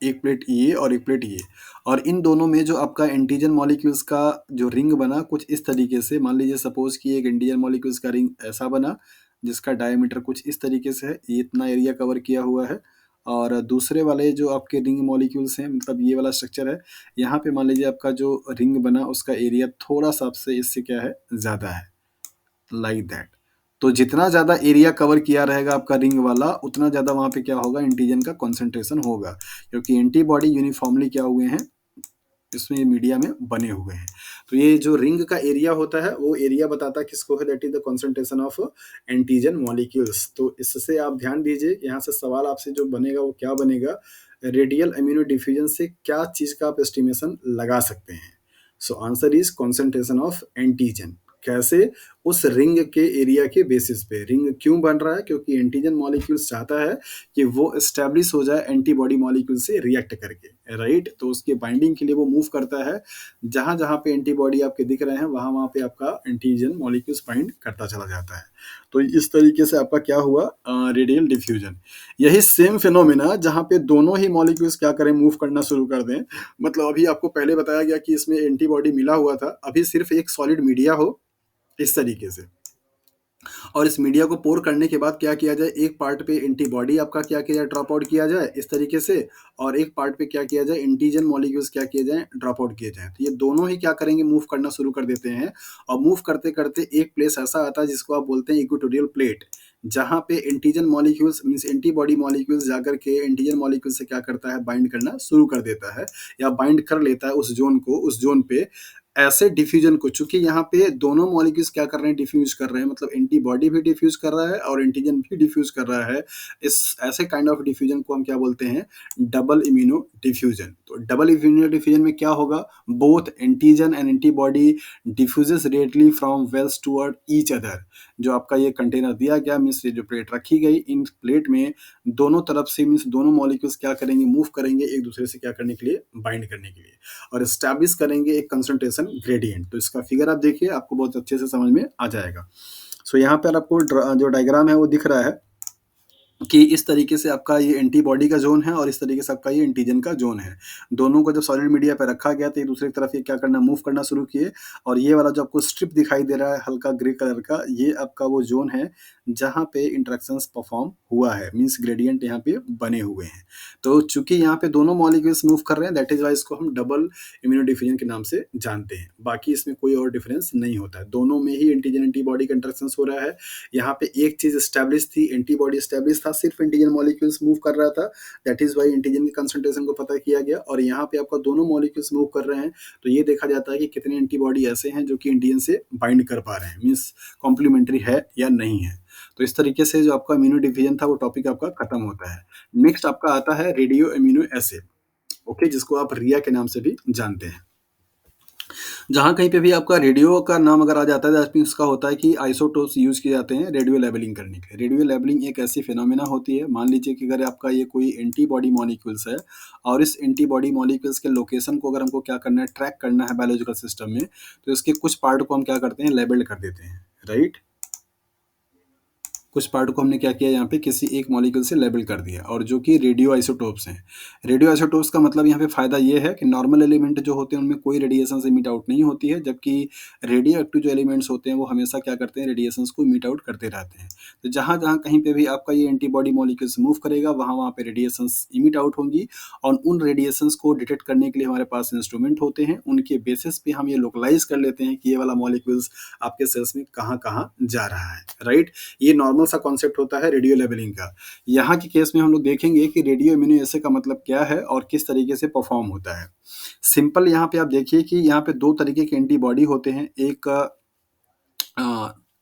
एक प्लेट ये और एक प्लेट ये, और इन दोनों में जो आपका एंटीजन मॉलिक्यूल्स का जो रिंग बना, कुछ इस तरीके से, मान लीजिए सपोज कि एक एंटीजन मॉलिक्यूल्स का रिंग ऐसा बना, जिसका डायमीटर कुछ इस तरीके से है, ये इतना एरिया कवर किया हुआ है। और दूसरे वाले जो आपके रिंग मॉलिक्यूल्स हैं, मतलब ये वाला स्ट्रक्चर है, यहाँ पे मान लीजिए आपका जो रिंग बना, उसका एरिया थोड़ा सा आपसे इससे क्या है, ज़्यादा है, लाइक दैट। तो जितना ज़्यादा एरिया कवर किया रहेगा आपका रिंग वाला, उतना ज़्यादा वहाँ पे क्या होगा, एंटीजन का कॉन्सेंट्रेशन होगा, क्योंकि एंटीबॉडी यूनिफॉर्मली क्या हुए हैं, इसमें मीडिया में बने हुए हैं। तो ये जो रिंग का एरिया होता है, वो एरिया बताता है किसको है, that is the concentration of antigen molecules. तो इससे आप ध्यान दीजिए, यहाँ से सवाल आपसे जो बनेगा वो क्या बनेगा, रेडियल इम्यूनो डिफ्यूजन से क्या चीज़ का आप एस्टिमेशन लगा सकते हैं। So answer is concentration of antigen. कैसे, उस रिंग के एरिया के बेसिस पे। रिंग क्यों बन रहा है, क्योंकि एंटीजन मॉलिक्यूल्स चाहता है कि वो एस्टेब्लिश हो जाए एंटीबॉडी मॉलिक्यूल से रिएक्ट करके, राइट। तो उसके बाइंडिंग के लिए वो मूव करता है, जहां जहां पे एंटीबॉडी आपके दिख रहे हैं, वहां वहां पे आपका एंटीजन मॉलिक्यूल्स बाइंड करता चला जाता है। तो इस तरीके से आपका क्या हुआ, रेडियल डिफ्यूजन। यही सेम फिनोमिना जहां पे दोनों ही मॉलिक्यूल्स क्या करें, मूव करना शुरू कर दें। मतलब अभी आपको पहले बताया गया कि इसमें एंटीबॉडी मिला हुआ था, अभी सिर्फ एक सॉलिड मीडिया हो, इस तरीके से। और इस मीडिया को पोर करने के बाद क्या किया जाए, एक पार्ट पे एंटीबॉडी आपका क्या किया जाए, ड्रॉप आउट किया जाए इस तरीके से, और एक पार्ट पे क्या किया जाए, एंटीजन मॉलिक्यूल्स क्या किए जाए, ड्रॉप आउट किए जाए। तो ये दोनों ही क्या करेंगे, मूव करना शुरू कर देते हैं, और मूव करते करते एक प्लेस ऐसा आता है जिसको आप बोलते हैं इक्वेटोरियल प्लेट, जहाँ पे antigen molecules means antibody molecules जाकर के एंटीजन मॉलिक्यूल से क्या करता है, बाइंड करना शुरू कर देता है, या बाइंड कर लेता है उस जोन को, उस जोन पे ऐसे डिफ्यूजन को, चूंकि यहाँ पे दोनों मॉलिक्यूल्स क्या कर रहे हैं, डिफ्यूज कर रहे हैं, मतलब एंटीबॉडी भी डिफ्यूज कर रहा है और एंटीजन भी डिफ्यूज कर रहा है। इस ऐसे काइंड ऑफ डिफ्यूजन को हम क्या बोलते हैं, डबल इम्यूनो डिफ्यूजन। तो डबल इम्यूनो डिफ्यूजन में क्या होगा, both antigen and antibody diffuses readily from wells toward each other. जो आपका ये कंटेनर दिया गया, मीन्स ये जो प्लेट रखी गई, इन प्लेट में दोनों तरफ से मीन्स दोनों मॉलिक्यूल्स क्या करेंगे, मूव करेंगे एक दूसरे से क्या करने के लिए, बाइंड करने के लिए, और एस्टैब्लिश करेंगे एक कंसंट्रेशन ग्रेडियंट। तो इसका फिगर आप देखिए, आपको बहुत अच्छे से समझ में आ जाएगा। सो यहाँ पर आपको जो डायग्राम है वो दिख रहा है कि इस तरीके से आपका ये एंटीबॉडी का जोन है और इस तरीके से आपका ये एंटीजन का जोन है। दोनों को जब सॉलिड मीडिया पे रखा गया तो एक दूसरे की तरफ ये क्या करना, मूव करना शुरू किए, और ये वाला जो आपको स्ट्रिप दिखाई दे रहा है हल्का ग्रे कलर का, ये आपका वो जोन है जहाँ पे इंटरेक्शंस परफॉर्म हुआ है, मीन्स ग्रेडियंट यहाँ पे बने हुए हैं। तो चूंकि यहाँ पे दोनों मॉलिक्यूल्स मूव कर रहे हैं, दैट इज वाई इसको हम डबल इम्यूनो डिफ्यूजन के नाम से जानते हैं। बाकी इसमें कोई और डिफरेंस नहीं होता है, दोनों में ही एंटीजन एंटीबॉडी का इंटरेक्शंस हो रहा है। यहाँ पे एक चीज स्टैब्लिश थी, एंटीबॉडी स्टैब्लिश था, सिर्फ एंटीजन मॉलिक्यूल्स मूव कर रहा था, दैट इज वाई एंटीजन की कंसंट्रेशन को पता किया गया। और यहाँ पे आपका दोनों मॉलिक्यूल्स मूव कर रहे हैं, तो ये देखा जाता है कि कितने एंटीबॉडी ऐसे हैं जो कि एंटीजन से बाइंड कर पा रहे हैं, मीन्स कॉम्प्लीमेंट्री है या नहीं है। तो इस तरीके से जो आपका इम्यूनो डिवीजन था वो टॉपिक आपका खत्म होता है। नेक्स्ट आपका आता है रेडियो इम्यूनो एसे, ओके, जिसको आप रिया के नाम से भी जानते हैं। जहाँ कहीं पे भी आपका रेडियो का नाम अगर आ जाता है, दैट मीन्स उसका होता है कि आइसोटोप्स यूज़ किए जाते हैं रेडियो लेबलिंग करने के लिए। रेडियो लेबलिंग एक ऐसी फिनोमेना होती है, मान लीजिए कि अगर आपका ये कोई एंटीबॉडी मॉलिक्यूल्स है और इस एंटीबॉडी मॉलिक्यूल्स के लोकेशन को अगर हमको क्या करना है, ट्रैक करना है बायोलॉजिकल सिस्टम में, तो इसके कुछ पार्ट को हम क्या करते हैं, लेबल्ड कर देते हैं, राइट। कुछ पार्ट को हमने क्या किया, यहाँ पे किसी एक मॉलिक्यूल से लेबल कर दिया, और जो कि रेडियो आइसोटोप्स हैं। रेडियो आइसोटोप्स का मतलब यहाँ पे फ़ायदा ये है कि नॉर्मल एलिमेंट जो होते हैं उनमें कोई रेडिएशन से इमिट आउट नहीं होती है, जबकि रेडियो एक्टिव जो एलिमेंट्स होते हैं वो हमेशा क्या करते हैं, रेडिएशंस को इमिट आउट करते रहते हैं। तो जहाँ जहाँ कहीं पे भी आपका ये एंटीबॉडी मॉलिक्यूल्स मूव करेगा, वहाँ वहाँ पे रेडिएशंस इमिट आउट होंगी, और उन रेडिएशंस को डिटेक्ट करने के लिए हमारे पास इंस्ट्रूमेंट होते हैं। उनके बेसिस पे हम ये लोकलाइज कर लेते हैं कि ये वाला मॉलिक्यूल्स आपके सेल्स में कहाँ कहाँ जा रहा है, राइट। ये नॉर्मल सा कॉन्सेप्ट होता है रेडियो लेबलिंग का। यहाँ के केस में हम लोग देखेंगे कि रेडियो इम्यूनो एसे का मतलब क्या है और किस तरीके से परफॉर्म होता है। सिंपल यहाँ पे आप देखिए कि यहाँ पे दो तरीके के एंटीबॉडी होते हैं, एक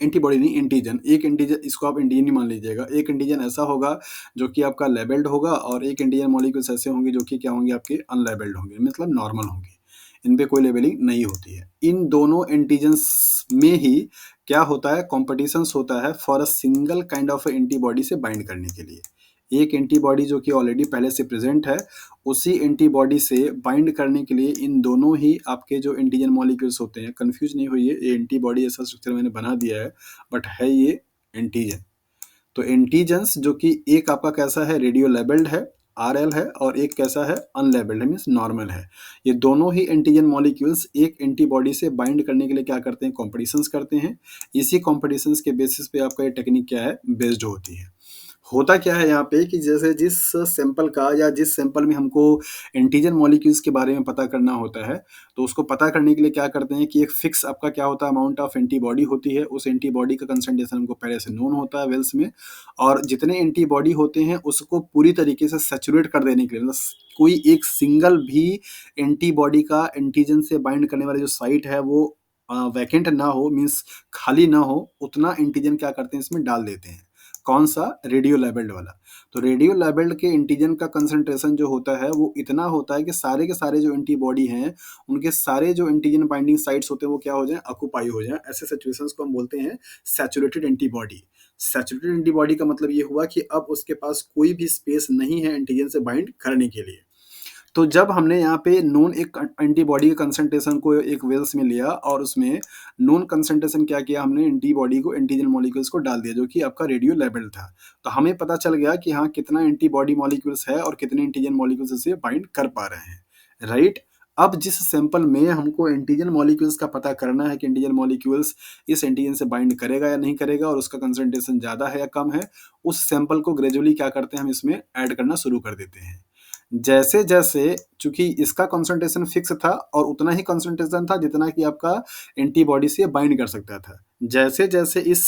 एंटीबॉडी नहीं, एंटीजन। एक एंटीजन, इसको आप एंटीजन ही मान लीजिएगा, एक एंटीजन ऐसा होगा जो कि आपका लेबल्ड होगा, और एक एंटीजन मॉलिक्यूल्स ऐसे होंगे जो कि क्या होंगे, आपके अनलेबल्ड होंगे, मतलब नॉर्मल होंगे, इन पे कोई लेबलिंग नहीं होती है। इन दोनों एंटीजन्स में ही क्या होता है, कॉम्पिटिशन्स होता है for a single kind of antibody से बाइंड करने के लिए। एक एंटीबॉडी जो कि ऑलरेडी पहले से प्रेजेंट है, उसी एंटीबॉडी से बाइंड करने के लिए इन दोनों ही आपके जो एंटीजन मॉलिक्यूल्स होते हैं, कंफ्यूज नहीं होइए, ये एंटीबॉडी ऐसा स्ट्रक्चर मैंने बना दिया है, बट है ये एंटीजन। तो एंटीजन्स जो कि एक आपका कैसा है, रेडियो लेबल्ड है, RL है, और एक कैसा है, अनलेबल्ड है, मीन्स नॉर्मल है। ये दोनों ही एंटीजन मॉलिक्यूल्स एक एंटीबॉडी से बाइंड करने के लिए क्या करते हैं, कॉम्पिटिशन्स करते हैं। इसी कॉम्पिटिशन्स के बेसिस पे आपका ये टेक्निक क्या है, बेस्ड होती है। होता क्या है यहाँ पे कि जैसे जिस सैंपल का या जिस सैंपल में हमको एंटीजन मॉलिक्यूल्स के बारे में पता करना होता है, तो उसको पता करने के लिए क्या करते हैं कि एक फिक्स आपका क्या होता है, अमाउंट ऑफ एंटीबॉडी होती है। उस एंटीबॉडी का कंसंट्रेशन हमको पहले से नोन होता है वेल्स में, और जितने एंटीबॉडी होते हैं उसको पूरी तरीके से सैचुरेट कर देने के लिए, मतलब कोई एक सिंगल भी एंटीबॉडी का एंटीजन से बाइंड करने वाली जो साइट है वो वैकेंट ना हो, मीन्स खाली ना हो, उतना एंटीजन क्या करते हैं, इसमें डाल देते हैं। कौन सा, रेडियो लेबल्ड वाला। तो रेडियो लेबल्ड के एंटीजन का कंसंट्रेशन जो होता है वो इतना होता है कि सारे के सारे जो एंटीबॉडी हैं, उनके सारे जो एंटीजन बाइंडिंग साइट्स होते हैं वो क्या हो जाए, ऑक्यूपाई हो जाए। ऐसे सिचुएशंस को हम बोलते हैं सैचुरेटेड एंटीबॉडी। सैचुरेटेड एंटीबॉडी का मतलब ये हुआ कि अब उसके पास कोई भी स्पेस नहीं है एंटीजन से बाइंड करने के लिए। तो जब हमने यहाँ पे नोन एक एंटीबॉडी के कंसंट्रेशन को एक वेल्स में लिया, और उसमें नोन कंसंट्रेशन क्या किया, हमने एंटीबॉडी को, एंटीजन मॉलिक्यूल्स को डाल दिया, जो कि आपका रेडियो लेबल था। तो हमें पता चल गया कि हाँ, कितना एंटीबॉडी मॉलिक्यूल्स है और कितने एंटीजन मॉलिक्यूल्स इसे बाइंड कर पा रहे हैं, राइट। अब जिस सैंपल में हमको एंटीजन मॉलिक्यूल्स का पता करना है कि एंटीजन मॉलिक्यूल्स इस एंटीजन से बाइंड करेगा या नहीं करेगा और उसका कंसंट्रेशन ज़्यादा है या कम है, उस सैंपल को ग्रेजुअली क्या करते हैं हम इसमें ऐड करना शुरू कर देते हैं। जैसे-जैसे चूँकि इसका कंसंट्रेशन फिक्स था और उतना ही कंसंट्रेशन था जितना कि आपका एंटीबॉडी से बाइंड कर सकता था। जैसे-जैसे इस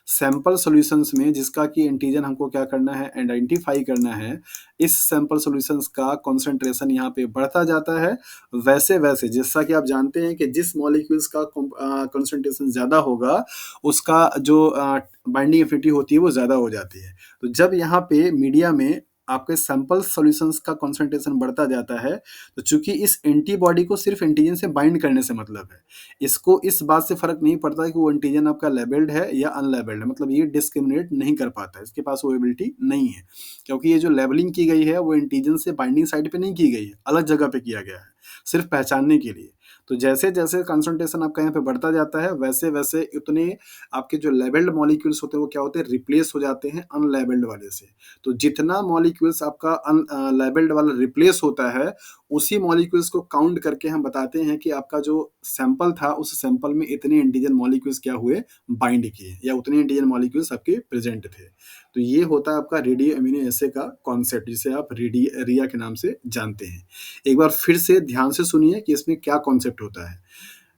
सैंपल सॉल्यूशंस में जिसका कि एंटीजन हमको क्या करना है आइडेंटिफ़ाई करना है, इस सैंपल सॉल्यूशंस का कंसंट्रेशन यहाँ पे बढ़ता जाता है। वैसे-वैसे जैसा कि आप जानते हैं कि जिस मॉलिक्यूल्स का कंसंट्रेशन ज़्यादा होगा, उसका जो बाइंडिंग एफिनिटी होती है वो ज़्यादा हो जाती है। तो जब यहाँ पे मीडिया में आपके सैंपल सॉल्यूशंस का कंसंट्रेशन बढ़ता जाता है, तो चूँकि इस एंटीबॉडी को सिर्फ़ एंटीजन से बाइंड करने से मतलब है। इसको इस बात से फ़र्क नहीं पड़ता कि वो एंटीजन आपका लेबल्ड है या अनलेबल्ड है, मतलब ये डिस्क्रिमिनेट नहीं कर पाता है, इसके पास वो एबिलिटी नहीं है। क्योंकि ये जो लेबलिंग की गई है, वो एंटीजन से बाइंडिंग साइट पे नहीं की गई है, अलग जगह पे किया गया है, सिर्फ़ पहचानने के लिए। तो जैसे-जैसे कंसंट्रेशन आपका यहाँ पे बढ़ता जाता है, वैसे-वैसे उतने आपके जो लेबल्ड मॉलिक्यूल्स होते हैं, वो क्या होते हैं, रिप्लेस हो जाते हैं अनलेबल्ड वाले से। तो जितना मॉलिक्यूल्स आपका लेबल्ड वाला रिप्लेस होता है, उसी मॉलिक्यूल्स को काउंट करके हम बताते हैं कि आपका जो सैंपल था, उस सैंपल में इतने एंटीजन मॉलिक्यूल्स क्या हुए, बाइंड किए या उतने एंटीजन मॉलिक्यूल्स आपके प्रेज़ेंट थे। तो ये होता है आपका रेडियो अमीनो एसिड का कॉन्सेप्ट, जिसे आप रिया के नाम से जानते हैं। एक बार फिर से ध्यान से सुनिए कि इसमें क्या कॉन्सेप्ट होता है।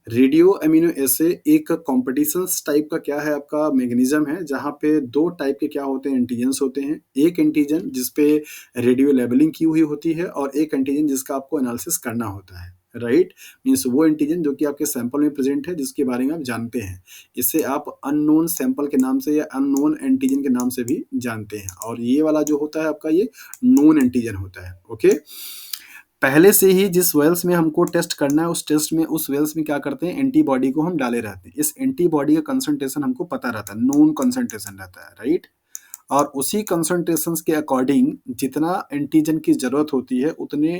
रेडियो अमीनो एसिड एक कॉम्पिटिशन्स टाइप का क्या है आपका मैकेनिज्म है, जहाँ पे 2 टाइप के क्या होते हैं, एंटीजन्स होते हैं। एक एंटीजन जिस पे रेडियो लेबलिंग की हुई होती है और एक एंटीजन जिसका आपको एनालिसिस करना होता है, राइट? मीन्स वो एंटीजन जो कि आपके सैंपल में प्रेज़ेंट है, जिसके बारे में आप जानते हैं। इसे आप अननोन सैंपल के नाम से या अननोन एंटीजन के नाम से भी जानते हैं, और ये वाला जो होता है आपका, ये नोन एंटीजन होता है, ओके? पहले से ही जिस वेल्स में हमको टेस्ट करना है, उस टेस्ट में, उस वेल्स में क्या करते हैं, एंटीबॉडी को हम डाले रहते हैं। इस एंटीबॉडी का कंसंट्रेशन हमको पता रहता है, नोन कंसंट्रेशन रहता है, राइट? और उसी कंसंट्रेशंस के अकॉर्डिंग जितना एंटीजन की ज़रूरत होती है, उतने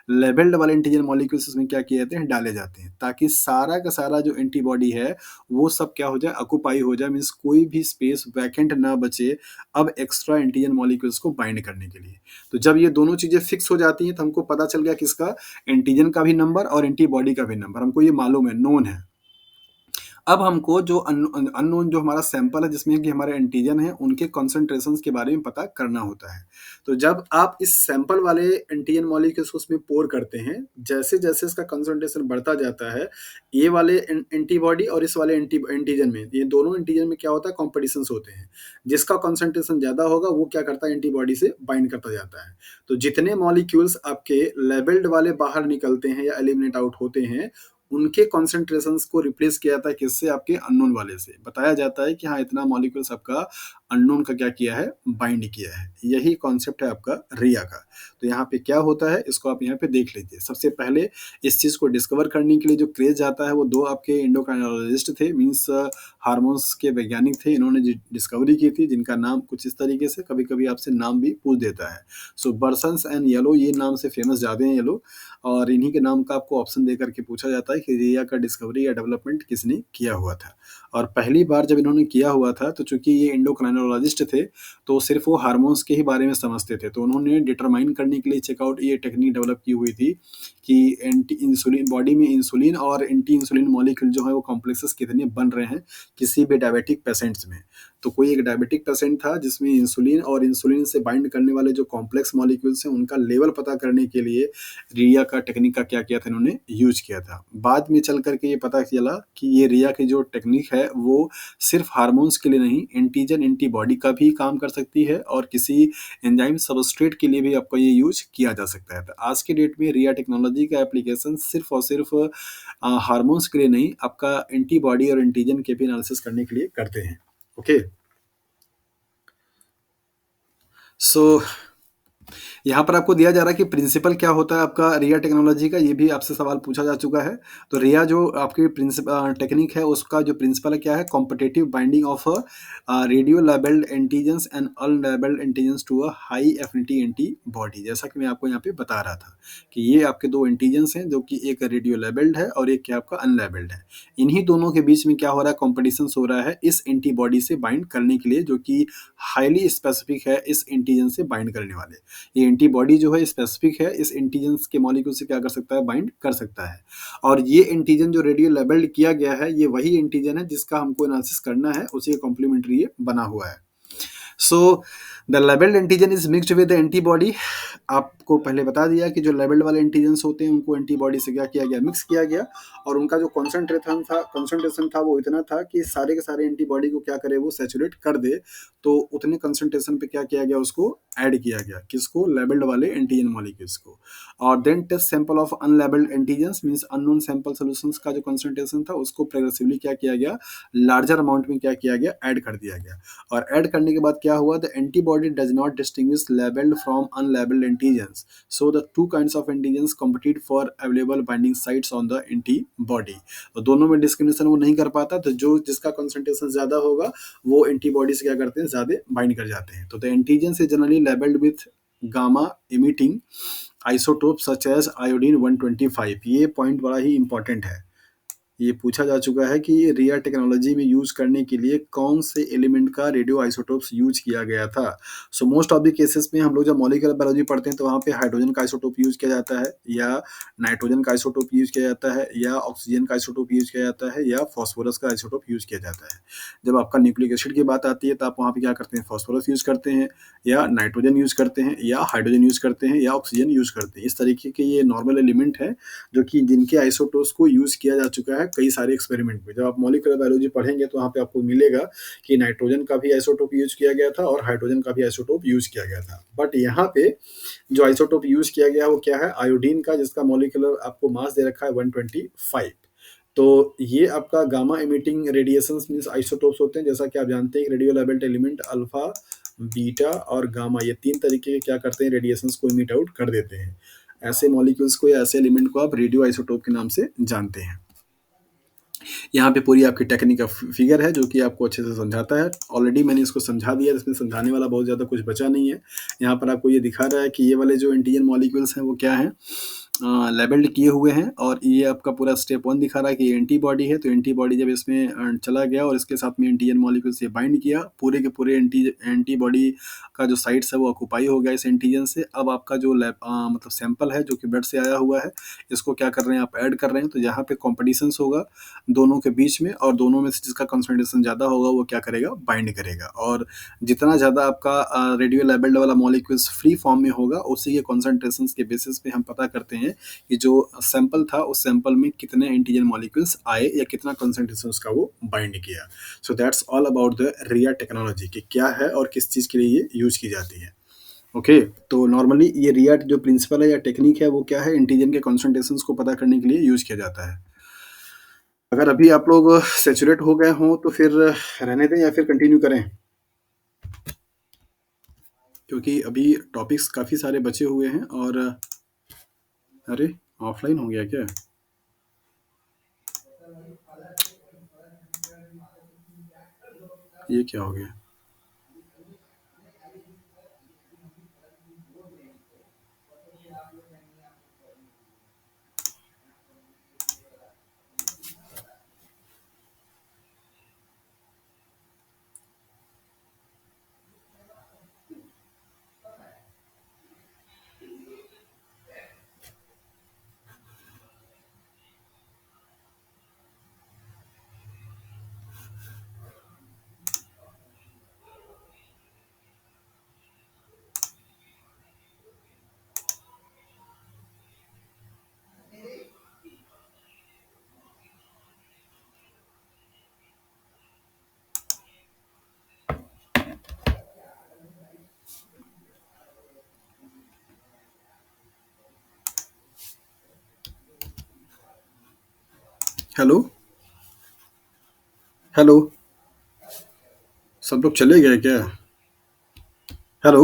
लेबल्ड वाले एंटीजन मॉलिक्यूल्स उसमें क्या किए जाते हैं, डाले जाते हैं, ताकि सारा का सारा जो एंटीबॉडी है, वो सब क्या हो जाए, ऑक्यूपाई हो जाए, मीन्स कोई भी स्पेस वैकेंट ना बचे अब एक्स्ट्रा एंटीजन मॉलिक्यूल्स को बाइंड करने के लिए। तो जब ये दोनों चीज़ें फिक्स हो जाती हैं, तो हमको पता चल गया किसका, एंटीजन का भी नंबर और एंटीबॉडी का भी नंबर, हमको ये मालूम है, नोन है। अब हमको जो अननोन जो हमारा सैंपल है, जिसमें कि हमारे एंटीजन हैं, उनके कॉन्सेंट्रेशंस के बारे में पता करना होता है। तो जब आप इस सैंपल वाले एंटीजन मॉलिक्यूल्स को उसमें पोर करते हैं, जैसे-जैसे इसका कंसंट्रेशन बढ़ता जाता है, ये वाले एंटीबॉडी और इस वाले एंटीजन में, ये दोनों एंटीजन में क्या होता है, कॉम्पिटिशन्स होते हैं। जिसका कंसंट्रेशन ज़्यादा होगा, वो क्या करता है, एंटीबॉडी से बाइंड करता जाता है। तो जितने मॉलिक्यूल्स आपके लेबल्ड वाले बाहर निकलते हैं या एलिमिनेट आउट होते हैं, उनके कॉन्सेंट्रेशंस को रिप्लेस किया जाता है किससे, आपके अननोन वाले से। बताया जाता है कि हाँ, इतना मॉलिक्यूल्स आपका अननोन का क्या किया है, बाइंड किया है। यही कॉन्सेप्ट है आपका रिया का। तो यहाँ पे क्या होता है, इसको आप यहाँ पे देख लीजिए। सबसे पहले इस चीज़ को डिस्कवर करने के लिए जो क्रेज़ आता है, वो 2 आपके एंडोक्राइनोलॉजिस्ट थे, मीन्स हार्मोन्स के वैज्ञानिक थे। इन्होंने डिस्कवरी की थी, जिनका नाम कुछ इस तरीके से, कभी-कभी आपसे नाम भी पूछ देता है। सो बर्सन्स एंड येलो, ये नाम से फेमस ज़्यादा हैं ये लोग, और इन्हीं के नाम का आपको ऑप्शन दे करके पूछा जाता है कि रिया का डिस्कवरी या डेवलपमेंट किसने किया हुआ था। और पहली बार जब इन्होंने किया हुआ था, तो चूँकि ये एंडोक्राइनोलॉजिस्ट थे, तो सिर्फ़ वो हार्मोन्स के ही बारे में समझते थे। तो उन्होंने डिटरमाइन करने के लिए चेकआउट ये टेक्नीक डेवलप की हुई थी कि एंटी इंसुलिन, बॉडी में इंसुलिन और एंटी इंसुलिन मॉलिक्यूल जो है, वो कॉम्प्लेक्सेस कितने बन रहे हैं किसी भी डायबिटिक पेशेंट्स में। तो कोई एक डायबिटिक पेशेंट था, जिसमें इंसुलिन और इंसुलिन से बाइंड करने वाले जो कॉम्प्लेक्स मॉलिक्यूल्स हैं, उनका लेवल पता करने के लिए रिया का टेक्निक का क्या किया था, इन्होंने यूज़ किया था। बाद में चल कर के ये पता चला कि ये रिया की जो टेक्निक है, वो सिर्फ़ हार्मोन्स के लिए नहीं, एंटीजन, एंटीबॉडी का भी काम कर सकती है, और किसी एंजाइम सबस्ट्रेट के लिए भी आपका ये यूज़ किया जा सकता है। तो आज के डेट में रिया टेक्नोलॉजी का एप्लीकेशन सिर्फ़ और सिर्फ़ हार्मोन्स के लिए नहीं, आपका एंटीबॉडी और एंटीजन के भी एनालिसिस करने के लिए करते हैं। ओके। सो यहाँ पर आपको दिया जा रहा है कि प्रिंसिपल क्या होता है आपका रिया टेक्नोलॉजी का, ये भी आपसे सवाल पूछा जा चुका है। तो रिया जो आपकी टेक्निक है, उसका जो प्रिंसिपल क्या है, competitive binding of radiolabelled antigens and unlabelled antigens to a high affinity antibody. जैसा कि मैं आपको यहाँ पे बता रहा था कि ये आपके 2 एंटीजेंस हैं, जो कि एक रेडियो लेबल्ड है और एक क्या आपका अनलेबल्ड है। इन्हीं दोनों के बीच में क्या हो रहा है, कॉम्पिटिशन हो रहा है इस एंटीबॉडी से बाइंड करने के लिए, जो कि हाईली स्पेसिफिक है इस एंटीजन से बाइंड करने वाले। ये एंटीबॉडी जो है स्पेसिफिक है, इस एंटीजन के मॉलिक्यूल से क्या कर सकता है, बाइंड कर सकता है। और ये एंटीजन जो रेडियो लेबल्ड किया गया है, ये वही एंटीजन है जिसका हमको एनालिसिस करना है, उसी के कॉम्प्लीमेंट्री ये बना हुआ है। So the labelled antigen is mixed with antibody. आपको पहले बता दिया कि जो लेबल्ड वाले एंटीजन्स होते हैं उनको एंटीबॉडी से क्या किया गया, मिक्स किया गया, और उनका जो कंसंट्रेशन था वो इतना था कि सारे के सारे एंटीबॉडी को क्या करे, वो सैचुरेट कर दे। तो उतने कंसंट्रेशन पे क्या किया गया, उसको ऐड किया गया, किसको, लेबल्ड वाले एंटीजन मॉलिक्यूल्स को। और then test sample of unlabelled antigens means unknown sample solutions का जो कंसंट्रेशन था उसको प्रोग्रेसिवली क्या किया गया, लार्जर अमाउंट में क्या किया गया, ऐड कर दिया गया। और ऐड करने के बाद क्या हुआ, the antibody does not distinguish labelled from unlabelled antigens, so the two kinds of antigens compete for available binding sites on the antibody. तो दोनों में डिस्क्रिमिनेशन वो नहीं कर पाता, तो जो जिसका कंसंट्रेशन ज्यादा होगा वो एंटीबॉडी से क्या करते हैं, ज्यादा बाइंड कर जाते हैं। तो the antigens is generally labelled with gamma emitting isotope such as iodine 125। ये पॉइंट बड़ा ही इंपॉर्टेंट है। ये पूछा जा चुका है कि रिया टेक्नोलॉजी में यूज करने के लिए कौन से एलिमेंट का रेडियो आइसोटोप्स यूज किया गया था। So most of the cases में हम लोग जब मॉलिक्यूलर बायोलॉजी पढ़ते हैं तो वहाँ पे हाइड्रोजन का आइसोटोप यूज किया जाता है, या नाइट्रोजन का आइसोटोप यूज किया जाता है, या ऑक्सीजन का आइसोटोप यूज किया जाता है, या फॉस्फोरस का आइसोटोप यूज किया जाता है। जब आपका न्यूक्लिक एसिड की बात आती है तो आप वहाँ पे क्या करते हैं, फॉस्फोरस यूज करते हैं, या नाइट्रोजन यूज करते हैं, या हाइड्रोजन यूज करते हैं, या ऑक्सीजन यूज करते हैं। इस तरीके के ये नॉर्मल एलिमेंट है जो कि जिनके आइसोटोप्स को यूज किया जा चुका है कई सारे एक्सपेरिमेंट में। जब आप मॉलिक्यूलर बायोलॉजी पढ़ेंगे तो वहाँ पे आपको मिलेगा कि नाइट्रोजन का भी आइसोटोप यूज किया गया था और हाइड्रोजन का भी आइसोटोप यूज किया गया था। बट यहाँ पे जो आइसोटोप यूज किया गया वो क्या है, आयोडीन का, जिसका मॉलिक्यूलर आपको मास दे रखा है 125। तो ये आपका gamma emitting radiations means isotopes होते हैं। जैसा कि आप जानते हैं radio labelled element alpha, beta और गामा, ये तीन तरीके के क्या करते हैं, रेडिएशंस को इमिट आउट कर देते हैं। ऐसे मॉलिक्यूल्स को या ऐसे एलिमेंट को आप रेडियो आइसोटोप के नाम से जानते हैं। यहाँ पे पूरी आपकी टेक्निक का फिगर है जो कि आपको अच्छे से समझाता है। ऑलरेडी मैंने इसको समझा दिया, इसमें समझाने वाला बहुत ज़्यादा कुछ बचा नहीं है। यहाँ पर आपको ये दिखा रहा है कि ये वाले जो एंटीजन मॉलिक्यूल्स हैं वो क्या हैं, लेबल्ड किए हुए हैं। और ये आपका पूरा स्टेप 1 दिखा रहा है कि एंटीबॉडी है। तो एंटीबॉडी जब इसमें चला गया और इसके साथ में एंटीजन मॉलिक्यूल से बाइंड किया, पूरे के पूरे एंटीबॉडी का जो साइट्स है वो ऑक्यूपाई हो गया इस एंटीजन से। अब आपका जो मतलब सैंपल है जो कि ब्लड से आया हुआ है, इसको क्या कर रहे हैं, आप ऐड कर रहे हैं। तो यहाँ पे कॉम्पिटिशन होगा दोनों के बीच में, और दोनों में से जिसका कंसंट्रेशन ज़्यादा होगा वो क्या करेगा, बाइंड करेगा। और जितना ज़्यादा आपका रेडियो लेबल्ड वाला मॉलिक्यूल्स फ्री फॉर्म में होगा, उसी के कॉन्सेंट्रेशन के बेसिस पे हम पता करते हैं कि जो सैंपल था उस सैंपल में कितने एंटीजन मॉलिक्यूल्स आए या कितना कंसंट्रेशन उसका वो बाइंड किया। So that's all about the RIA technology कि क्या है और किस चीज़ के लिए ये यूज की जाती है। ओके तो नॉर्मली ये रिया जो प्रिंसिपल है या टेक्निक है वो क्या है, एंटीजन के कॉन्सेंट्रेशन को पता करने के लिए यूज किया जाता है। अगर अभी आप लोग सैचुरेट हो गए हों तो फिर रहने दें या फिर कंटिन्यू करें, क्योंकि अभी टॉपिक्स काफ़ी सारे बचे हुए हैं। और अरे ऑफलाइन हो गया क्या, ये क्या हो गया। हेलो हेलो, सब लोग चले गए क्या। हेलो।